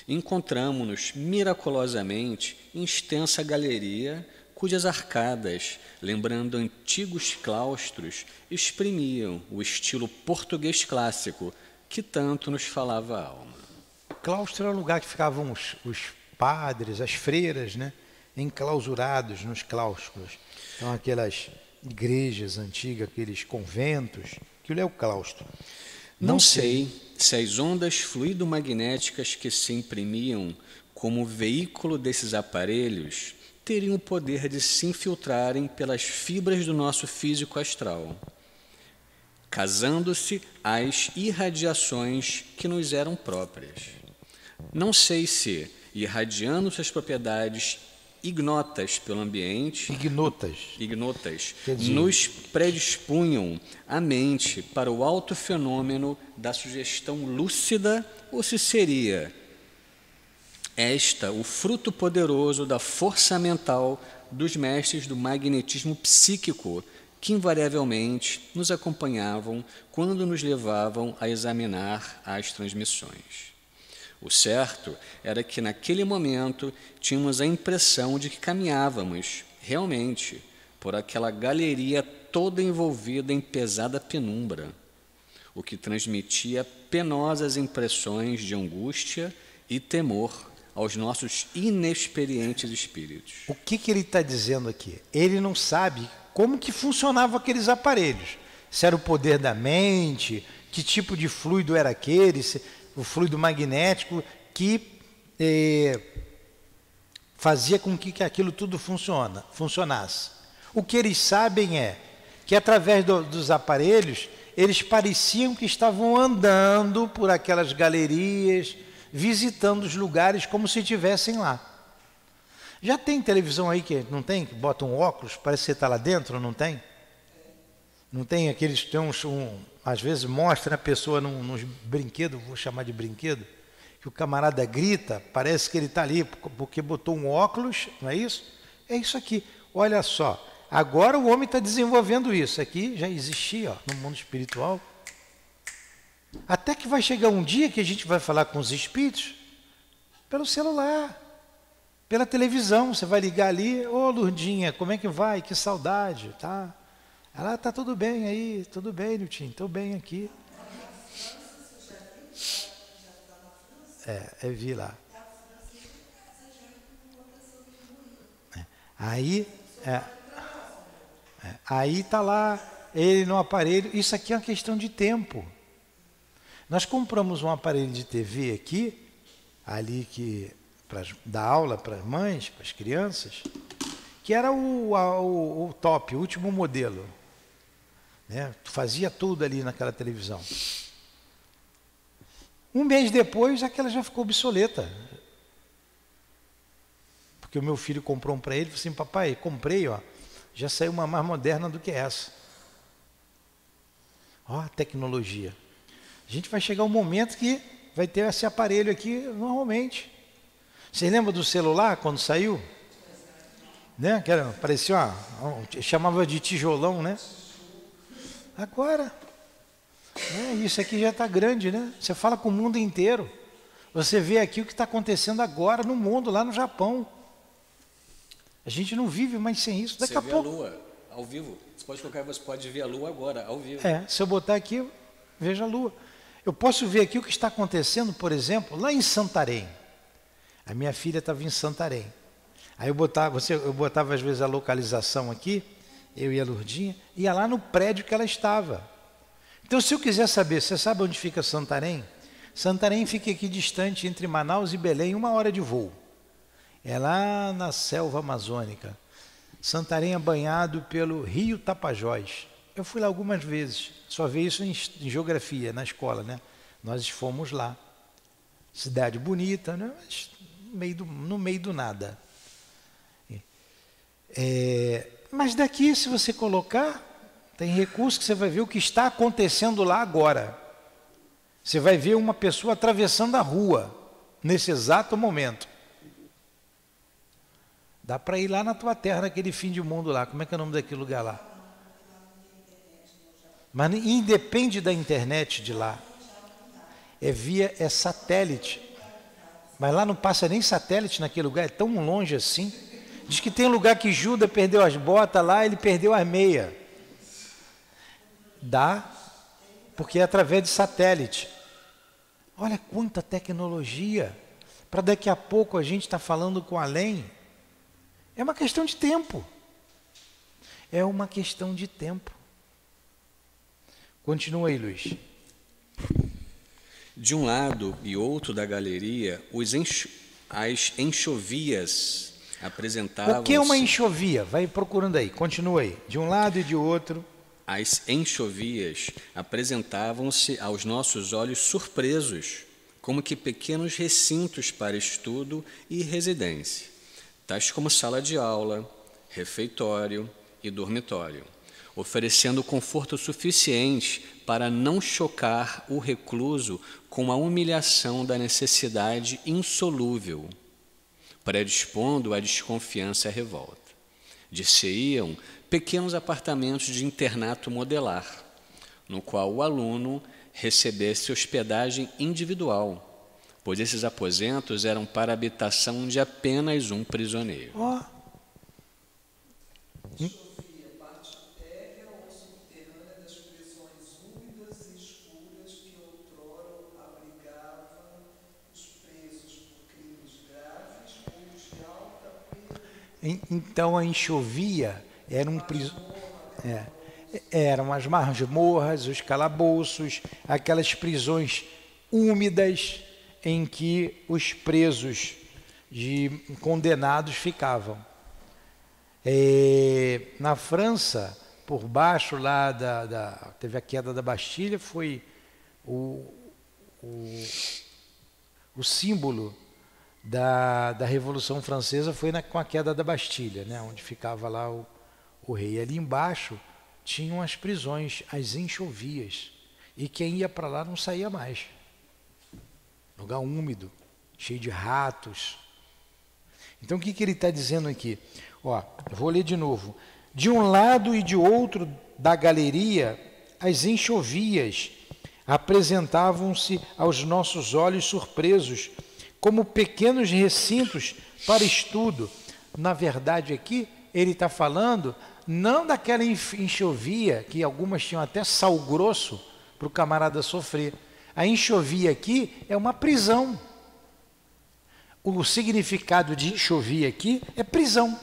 Speaker 4: Encontramo-nos miraculosamente em extensa galeria, cujas arcadas, lembrando antigos claustros, exprimiam o estilo português clássico que tanto nos falava a alma.
Speaker 1: Claustro era o lugar que ficavam os padres, as freiras, né? Enclausurados nos claustros. Então, aquelas igrejas antigas, aqueles conventos, aquilo é o claustro.
Speaker 4: Não sei se as ondas fluido-magnéticas que se imprimiam como veículo desses aparelhos teriam o poder de se infiltrarem pelas fibras do nosso físico astral, casando-se às irradiações que nos eram próprias. Não sei se, irradiando suas propriedades ignotas pelo ambiente, ignotas, nos predispunham a mente para o alto fenômeno da sugestão lúcida, ou se seria esta o fruto poderoso da força mental dos mestres do magnetismo psíquico que invariavelmente nos acompanhavam quando nos levavam a examinar as transmissões. O certo era que, naquele momento, tínhamos a impressão de que caminhávamos, realmente, por aquela galeria toda envolvida em pesada penumbra, o que transmitia penosas impressões de angústia e temor aos nossos inexperientes espíritos.
Speaker 1: O que ele está dizendo aqui? Ele não sabe como que funcionavam aqueles aparelhos. Se era o poder da mente, que tipo de fluido era aquele, o fluido magnético que fazia com que aquilo tudo funcionasse. O que eles sabem é que através dos aparelhos, eles pareciam que estavam andando por aquelas galerias, visitando os lugares como se estivessem lá. Já tem televisão aí que não tem? Que bota um óculos, parece que você está lá dentro, não tem? Não tem aqueles, às vezes mostra a pessoa nos brinquedos, vou chamar de brinquedo, que o camarada grita, parece que ele está ali porque botou um óculos, não é isso? É isso aqui, olha só, agora o homem está desenvolvendo isso, aqui já existia no mundo espiritual, até que vai chegar um dia que a gente vai falar com os espíritos pelo celular, pela televisão, você vai ligar ali, ô Lurdinha, como é que vai? Que saudade, tá? Ela está tudo bem aí, tudo bem, Nilton, estou bem aqui. Vi lá. Aí está lá, ele no aparelho, isso aqui é uma questão de tempo. Nós compramos um aparelho de TV aqui, ali que para dar aula para as mães, para as crianças, que era o top, o último modelo. Né? Fazia tudo ali naquela televisão. Um mês depois, aquela já ficou obsoleta. Porque o meu filho comprou um para ele e falou assim, papai, comprei, já saiu uma mais moderna do que essa. A tecnologia. A gente vai chegar um momento que vai ter esse aparelho aqui normalmente. Vocês lembram do celular quando saiu? Né? Que era, parecia chamava de tijolão, né? Agora, isso aqui já está grande, né? Você fala com o mundo inteiro. Você vê aqui o que está acontecendo agora no mundo, lá no Japão. A gente não vive mais sem isso. Daqui a pouco.
Speaker 4: Você vê a Lua ao vivo. Você pode colocar, você pode ver a Lua agora, ao vivo.
Speaker 1: Se eu botar aqui, eu vejo a Lua. Eu posso ver aqui o que está acontecendo, por exemplo, lá em Santarém. A minha filha estava em Santarém. Aí eu botava às vezes a localização aqui, eu e a Lourdinha, ia lá no prédio que ela estava. Então, se eu quiser saber, você sabe onde fica Santarém? Santarém fica aqui distante entre Manaus e Belém, 1 hora de voo. É lá na selva amazônica. Santarém é banhado pelo rio Tapajós. Eu fui lá algumas vezes, só vi isso em geografia, na escola, né? Nós fomos lá. Cidade bonita, né? Mas no meio do nada. Mas daqui, se você colocar, tem recurso que você vai ver o que está acontecendo lá agora. Você vai ver uma pessoa atravessando a rua, nesse exato momento. Dá para ir lá na tua terra, naquele fim de mundo lá. Como é que é o nome daquele lugar lá? Mas independe da internet de lá. É satélite. Mas lá não passa nem satélite naquele lugar, é tão longe assim. Diz que tem um lugar que Judas perdeu as botas lá, ele perdeu as meias. Dá, porque é através de satélite. Olha quanta tecnologia. Para daqui a pouco a gente está falando com além. É uma questão de tempo. É uma questão de tempo. Continua aí, Luiz.
Speaker 4: De um lado e outro da galeria, as enxovias apresentavam-se...
Speaker 1: O que é uma enxovia? Vai procurando aí, continua aí. De um lado e de outro.
Speaker 4: As enxovias apresentavam-se aos nossos olhos surpresos, como que pequenos recintos para estudo e residência, tais como sala de aula, refeitório e dormitório, oferecendo conforto suficiente para não chocar o recluso com a humilhação da necessidade insolúvel, predispondo à desconfiança e à revolta. Dir-se-iam pequenos apartamentos de internato modelar, no qual o aluno recebesse hospedagem individual, pois esses aposentos eram para a habitação de apenas um prisioneiro.
Speaker 1: Então a enxovia eram as masmorras, os calabouços, aquelas prisões úmidas em que os presos condenados ficavam. Na França, por baixo lá teve a queda da Bastilha, foi o símbolo da Revolução Francesa foi com a queda da Bastilha, né, onde ficava lá o rei. Ali embaixo tinham as prisões, as enxovias, e quem ia para lá não saía mais. Lugar úmido, cheio de ratos. Então o que ele está dizendo aqui? Eu vou ler de novo. De um lado e de outro da galeria, as enxovias apresentavam-se aos nossos olhos surpresos, como pequenos recintos para estudo. Na verdade, aqui, ele está falando não daquela enxovia, que algumas tinham até sal grosso para o camarada sofrer. A enxovia aqui é uma prisão. O significado de enxovia aqui é prisão.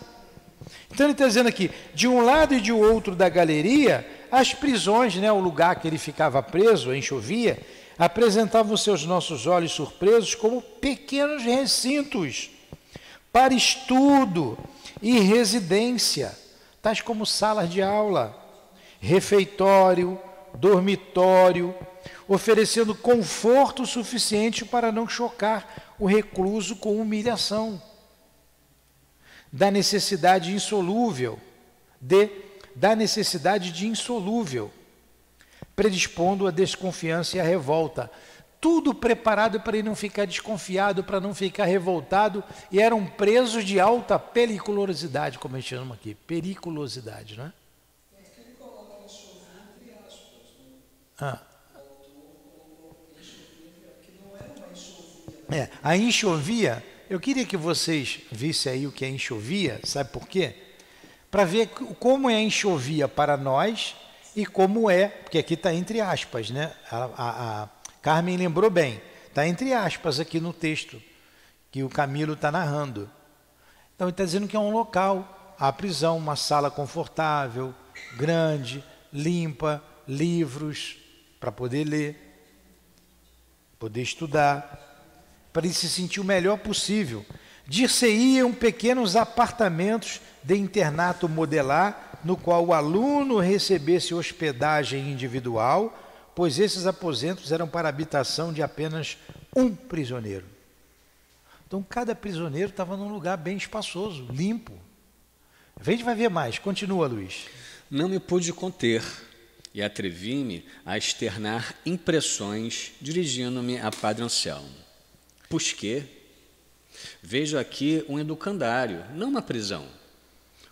Speaker 1: Então ele está dizendo aqui, de um lado e de outro da galeria, as prisões, né, o lugar que ele ficava preso, a enxovia, apresentavam-se aos nossos olhos surpresos como pequenos recintos para estudo e residência, tais como salas de aula, refeitório, dormitório, oferecendo conforto suficiente para não chocar o recluso com humilhação, da necessidade de insolúvel, predispondo a desconfiança e a revolta. Tudo preparado para ele não ficar desconfiado, para não ficar revoltado, e eram presos de alta periculosidade, como a gente chama aqui, periculosidade, não é?
Speaker 5: Ele coloca a enxovia entre aspas, né? O autor colocou enxovia, que não era uma enxovia
Speaker 1: A enxovia, eu queria que vocês vissem aí o que é enxovia, sabe por quê? Para ver como é a enxovia para nós e como é, porque aqui está entre aspas, né? A Carmen lembrou bem, está entre aspas aqui no texto que o Camilo está narrando. Então ele está dizendo que é um local, a prisão, uma sala confortável, grande, limpa, livros para poder ler, poder estudar, para ele se sentir o melhor possível. Dir-se-iam pequenos apartamentos de internato modelar, no qual o aluno recebesse hospedagem individual, pois esses aposentos eram para a habitação de apenas um prisioneiro. Então cada prisioneiro estava num lugar bem espaçoso, limpo. A gente vai ver mais. Continua, Luiz.
Speaker 4: Não me pude conter e atrevi-me a externar impressões dirigindo-me a Padre Anselmo. Pois que vejo aqui um educandário, não uma prisão,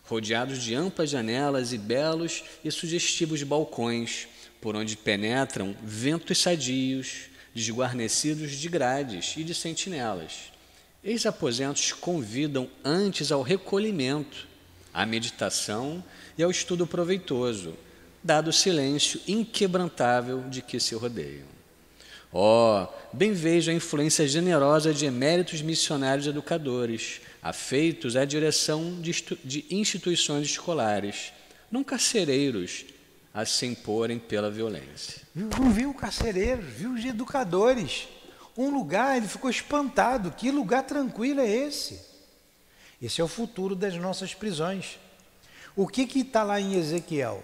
Speaker 4: rodeados de amplas janelas e belos e sugestivos balcões, por onde penetram ventos sadios, desguarnecidos de grades e de sentinelas. Eis aposentos convidam antes ao recolhimento, à meditação e ao estudo proveitoso, dado o silêncio inquebrantável de que se rodeiam. Bem vejo a influência generosa de eméritos missionários educadores, afeitos à direção de instituições escolares, não carcereiros a se imporem pela violência.
Speaker 1: Viu carcereiros, viu os educadores. Um lugar, ele ficou espantado. Que lugar tranquilo é esse? Esse é o futuro das nossas prisões. O que está lá em Ezequiel?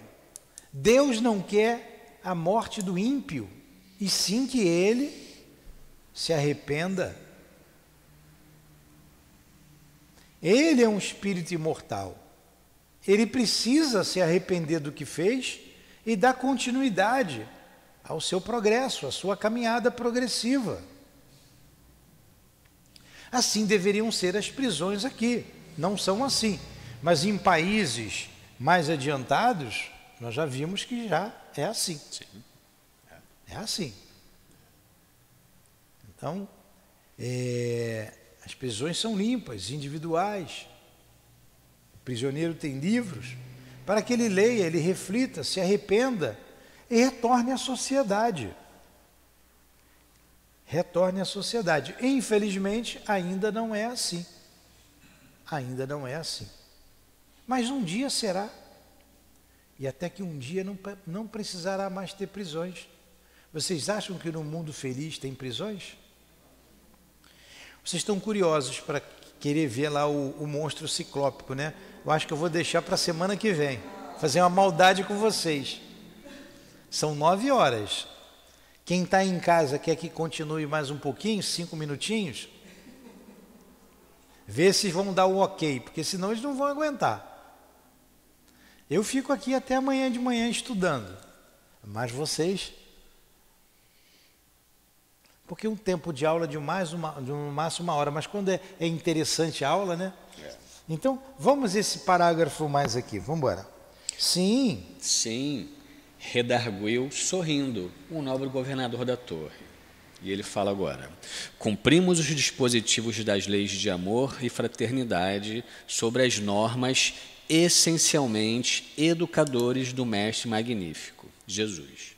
Speaker 1: Deus não quer a morte do ímpio, e sim que ele se arrependa. Ele é um espírito imortal. Ele precisa se arrepender do que fez e dar continuidade ao seu progresso, à sua caminhada progressiva. Assim deveriam ser as prisões aqui. Não são assim. Mas em países mais adiantados, nós já vimos que já é assim.
Speaker 4: Sim.
Speaker 1: É assim. Então, as prisões são limpas, individuais. O prisioneiro tem livros para que ele leia, ele reflita, se arrependa e retorne à sociedade. Retorne à sociedade. Infelizmente, ainda não é assim. Ainda não é assim. Mas um dia será. E até que um dia não precisará mais ter prisões. Vocês acham que no mundo feliz tem prisões? Vocês estão curiosos para querer ver lá o monstro ciclópico, né? Eu acho que eu vou deixar para a semana que vem. Fazer uma maldade com vocês. São 9 horas. Quem está em casa quer que continue mais um pouquinho, 5 minutinhos? Vê se vão dar o ok, porque senão eles não vão aguentar. Eu fico aqui até amanhã de manhã estudando. Mas vocês... Porque um tempo de aula de no máximo 1 hora, mas quando é interessante a aula, né? Então, vamos esse parágrafo mais aqui, vamos embora. Sim,
Speaker 4: redarguiu sorrindo o nobre governador da torre. E ele fala agora: cumprimos os dispositivos das leis de amor e fraternidade sobre as normas essencialmente educadores do Mestre Magnífico, Jesus.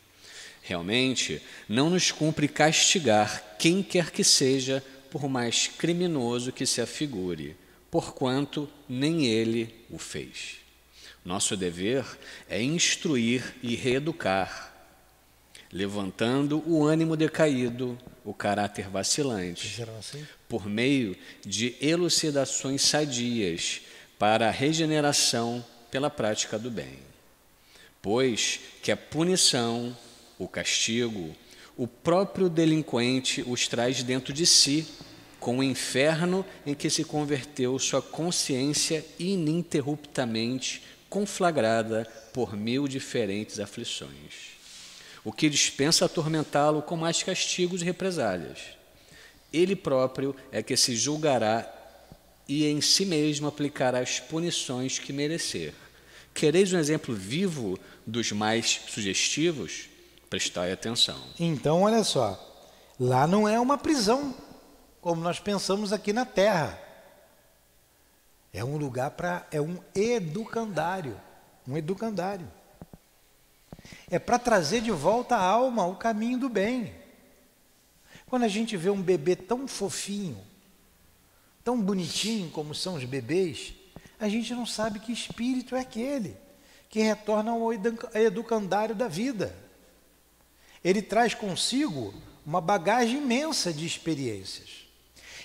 Speaker 4: Realmente, não nos cumpre castigar quem quer que seja, por mais criminoso que se afigure, porquanto nem ele o fez. Nosso dever é instruir e reeducar, levantando o ânimo decaído, o caráter vacilante, por meio de elucidações sadias para a regeneração pela prática do bem. Pois que a punição, o castigo, o próprio delinquente os traz dentro de si, com o inferno em que se converteu sua consciência ininterruptamente conflagrada por 1000 diferentes aflições, o que dispensa atormentá-lo com mais castigos e represálias. Ele próprio é que se julgará e em si mesmo aplicará as punições que merecer. Quereis um exemplo vivo dos mais sugestivos? Prestai atenção.
Speaker 1: Então, olha só, lá não é uma prisão, como nós pensamos aqui na Terra. É um lugar é um educandário, É para trazer de volta a alma ao caminho do bem. Quando a gente vê um bebê tão fofinho, tão bonitinho como são os bebês, a gente não sabe que espírito é aquele que retorna ao educandário da vida. Ele traz consigo uma bagagem imensa de experiências.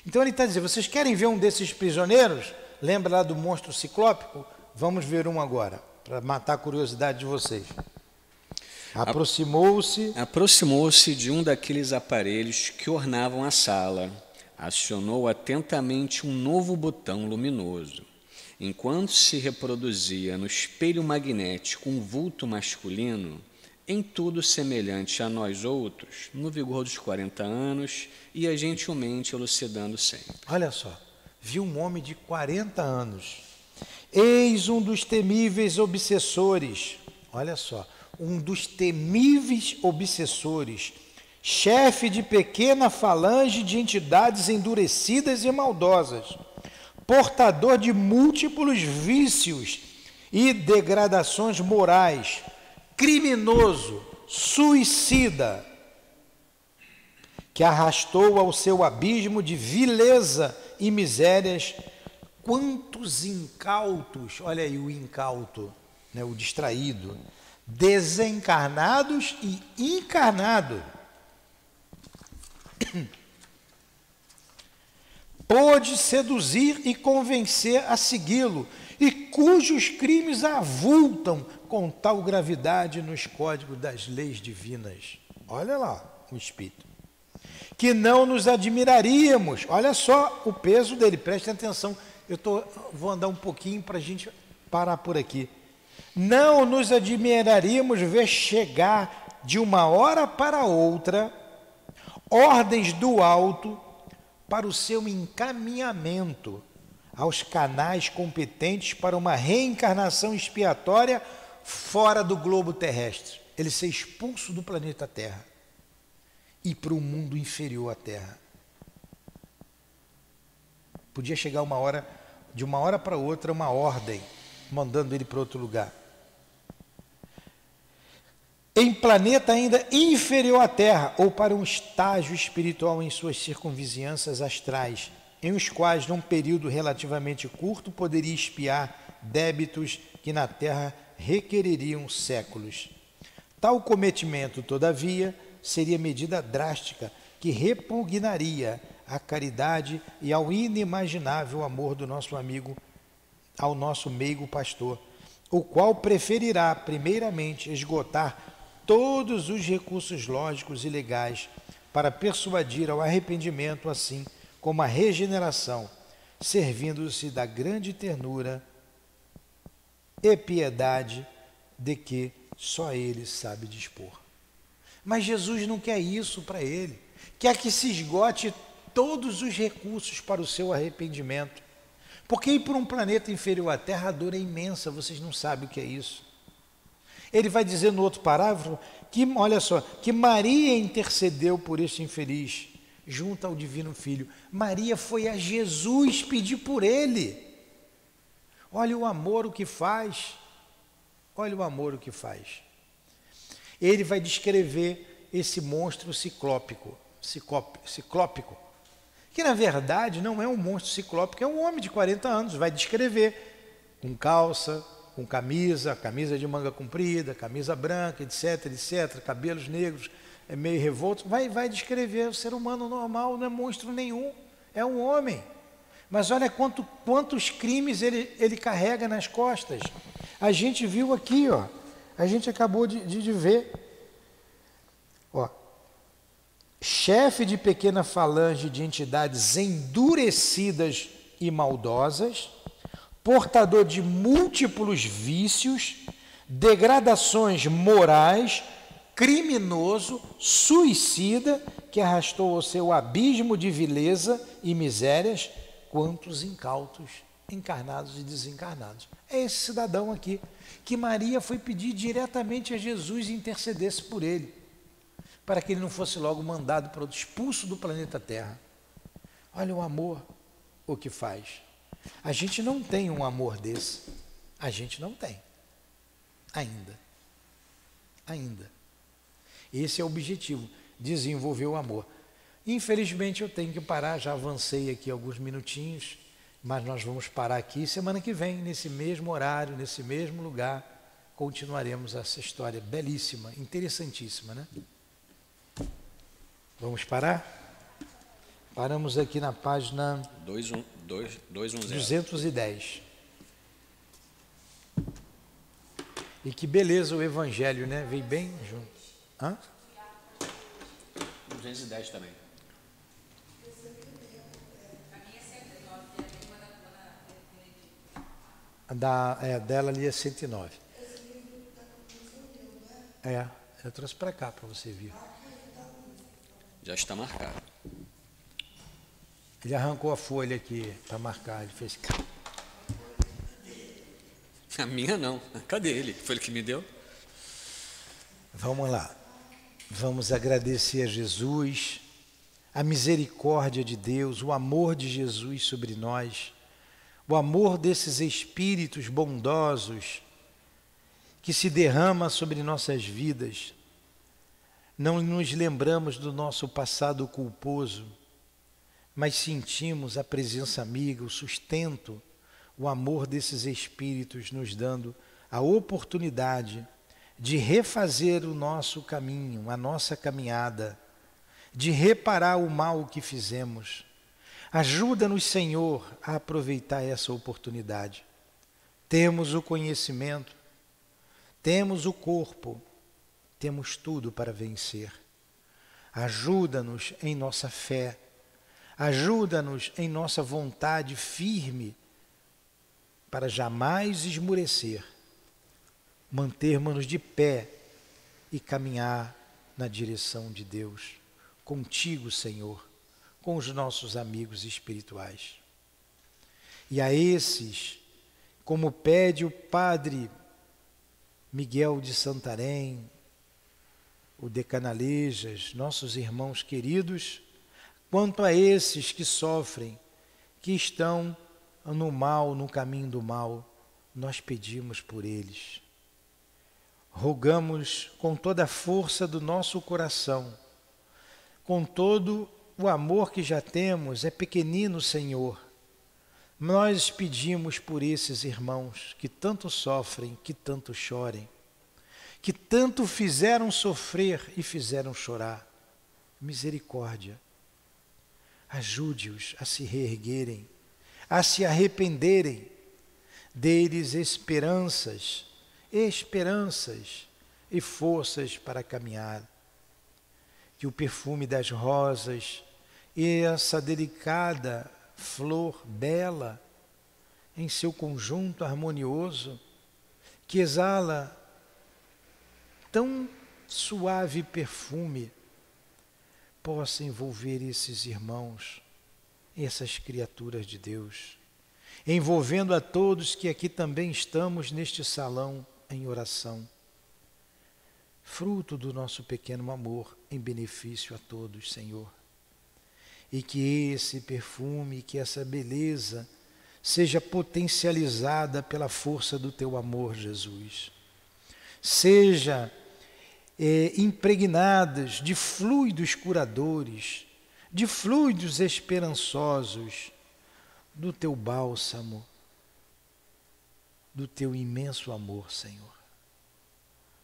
Speaker 1: Então ele está dizendo, vocês querem ver um desses prisioneiros? Lembra lá do monstro ciclópico? Vamos ver um agora, para matar a curiosidade de vocês.
Speaker 4: Aproximou-se de um daqueles aparelhos que ornavam a sala. Acionou atentamente um novo botão luminoso. Enquanto se reproduzia no espelho magnético um vulto masculino, em tudo semelhante a nós outros, no vigor dos 40 anos, ia gentilmente elucidando sempre.
Speaker 1: Olha só, viu um homem de 40 anos. Eis um dos temíveis obsessores. Olha só, um dos temíveis obsessores, chefe de pequena falange de entidades endurecidas e maldosas, portador de múltiplos vícios e degradações morais, criminoso, suicida, que arrastou ao seu abismo de vileza e misérias quantos incautos, olha aí o incauto, né, o distraído, desencarnados e encarnados, pôde seduzir e convencer a segui-lo, e cujos crimes avultam com tal gravidade nos códigos das leis divinas. Olha lá o Espírito. Que não nos admiraríamos, olha só o peso dele, prestem atenção, vou andar um pouquinho para a gente parar por aqui. Não nos admiraríamos ver chegar de uma hora para outra ordens do alto para o seu encaminhamento aos canais competentes para uma reencarnação expiatória fora do globo terrestre. Ele ser expulso do planeta Terra e para um mundo inferior à Terra. Podia chegar de uma hora para outra, uma ordem, mandando ele para outro lugar. Em planeta ainda inferior à Terra, ou para um estágio espiritual em suas circunvizinhanças astrais, em os quais, num período relativamente curto, poderia expiar débitos que na Terra requereriam séculos. Tal cometimento, todavia, seria medida drástica que repugnaria à caridade e ao inimaginável amor do nosso amigo, ao nosso meigo pastor, o qual preferirá, primeiramente, esgotar todos os recursos lógicos e legais para persuadir ao arrependimento, assim como à regeneração, servindo-se da grande ternura e piedade de que só ele sabe dispor. Mas Jesus não quer isso para ele, quer que se esgote todos os recursos para o seu arrependimento, porque ir para um planeta inferior à Terra, a dor é imensa, vocês não sabem o que é isso. Ele vai dizer no outro parágrafo que, olha só, que Maria intercedeu por este infeliz junto ao Divino Filho. Maria foi a Jesus pedir por ele. Olha o amor o que faz. Olha o amor o que faz. Ele vai descrever esse monstro ciclópico, que na verdade não é um monstro ciclópico, é um homem de 40 anos, vai descrever com calça, com camisa de manga comprida, camisa branca, etc, cabelos negros, meio revoltos, vai descrever o ser humano normal, não é monstro nenhum, é um homem. Mas olha quantos crimes ele carrega nas costas. A gente viu aqui, ó, a gente acabou de ver, ó, chefe de pequena falange de entidades endurecidas e maldosas, portador de múltiplos vícios, degradações morais, criminoso, suicida, que arrastou ao seu abismo de vileza e misérias quantos incautos, encarnados e desencarnados. É esse cidadão aqui, que Maria foi pedir diretamente a Jesus e intercedesse por ele, para que ele não fosse logo mandado para o expulso do planeta Terra. Olha o amor, o que faz. A gente não tem um amor desse. A gente não tem. Ainda. Ainda. Esse é o objetivo, desenvolver o amor. Infelizmente eu tenho que parar, já avancei aqui alguns minutinhos, mas nós vamos parar aqui. Semana que vem, nesse mesmo horário, nesse mesmo lugar, continuaremos essa história belíssima, interessantíssima, né? Vamos parar? Paramos aqui na página 210. E que beleza o Evangelho, né? Veio bem junto. Hã?
Speaker 4: 210 também.
Speaker 1: Dela ali é 109. Eu trouxe para cá para você ver.
Speaker 4: Já está marcado.
Speaker 1: Ele arrancou a folha aqui para marcar, ele fez...
Speaker 4: A minha não. Cadê ele? Foi ele que me deu?
Speaker 1: Vamos lá. Vamos agradecer a Jesus, a misericórdia de Deus, o amor de Jesus sobre nós, o amor desses espíritos bondosos que se derrama sobre nossas vidas. Não nos lembramos do nosso passado culposo, mas sentimos a presença amiga, o sustento, o amor desses espíritos nos dando a oportunidade de refazer o nosso caminho, a nossa caminhada, de reparar o mal que fizemos. Ajuda-nos, Senhor, a aproveitar essa oportunidade. Temos o conhecimento, temos o corpo, temos tudo para vencer. Ajuda-nos em nossa fé, ajuda-nos em nossa vontade firme para jamais esmorecer, mantermos-nos de pé e caminhar na direção de Deus, contigo, Senhor, com os nossos amigos espirituais. E a esses, como pede o Padre Miguel de Santarém, o de Canalejas, nossos irmãos queridos, quanto a esses que sofrem, que estão no mal, no caminho do mal, nós pedimos por eles. Rogamos com toda a força do nosso coração, com todo o amor que já temos, é pequenino, Senhor. Nós pedimos por esses irmãos que tanto sofrem, que tanto chorem, que tanto fizeram sofrer e fizeram chorar. Misericórdia. Ajude-os a se reerguerem, a se arrependerem, dê-lhes esperanças e forças para caminhar. Que o perfume das rosas e essa delicada flor bela, em seu conjunto harmonioso, que exala tão suave perfume, possa envolver esses irmãos, essas criaturas de Deus, envolvendo a todos que aqui também estamos neste salão em oração, fruto do nosso pequeno amor em benefício a todos, Senhor. E que esse perfume, que essa beleza seja potencializada pela força do Teu amor, Jesus. Seja impregnadas de fluidos curadores, de fluidos esperançosos, do Teu bálsamo, do Teu imenso amor, Senhor,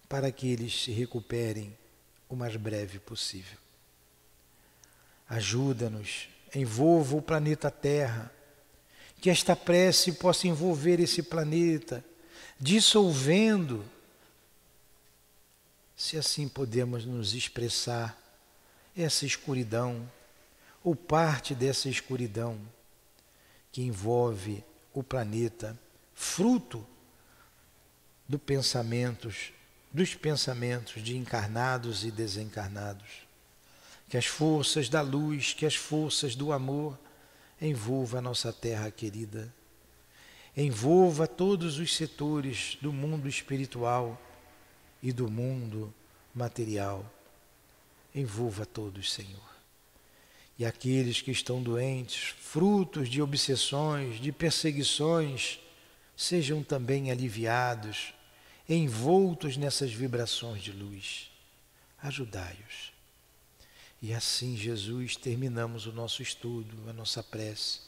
Speaker 1: para que eles se recuperem o mais breve possível. Ajuda-nos, envolva o planeta Terra, que esta prece possa envolver esse planeta, dissolvendo, se assim podemos nos expressar, essa escuridão, ou parte dessa escuridão que envolve o planeta, fruto dos pensamentos de encarnados e desencarnados. Que as forças da luz, que as forças do amor envolva a nossa terra querida, envolva todos os setores do mundo espiritual e do mundo material, envolva todos, Senhor. E aqueles que estão doentes, frutos de obsessões, de perseguições, sejam também aliviados, envoltos nessas vibrações de luz. Ajudai-os. E assim, Jesus, terminamos o nosso estudo, a nossa prece,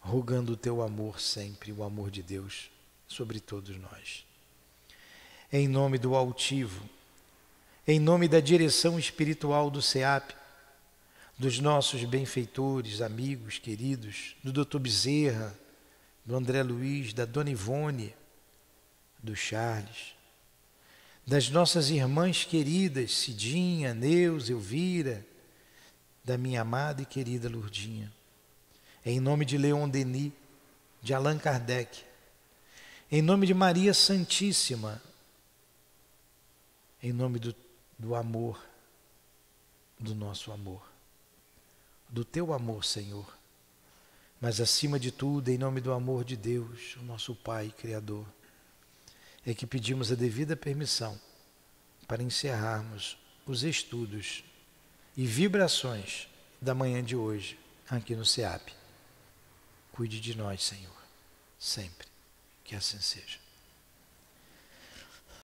Speaker 1: rogando o teu amor sempre, o amor de Deus, sobre todos nós. Em nome do altivo, em nome da direção espiritual do SEAP, dos nossos benfeitores, amigos, queridos, do Dr. Bezerra, do André Luiz, da Dona Ivone, do Charles, das nossas irmãs queridas, Cidinha, Neus, Elvira, da minha amada e querida Lourdinha, em nome de Leon Denis, de Allan Kardec, em nome de Maria Santíssima, em nome do amor, do nosso amor, do teu amor, Senhor, mas acima de tudo, em nome do amor de Deus, o nosso Pai Criador, é que pedimos a devida permissão para encerrarmos os estudos e vibrações da manhã de hoje aqui no SEAP. Cuide de nós, Senhor, sempre, que assim seja.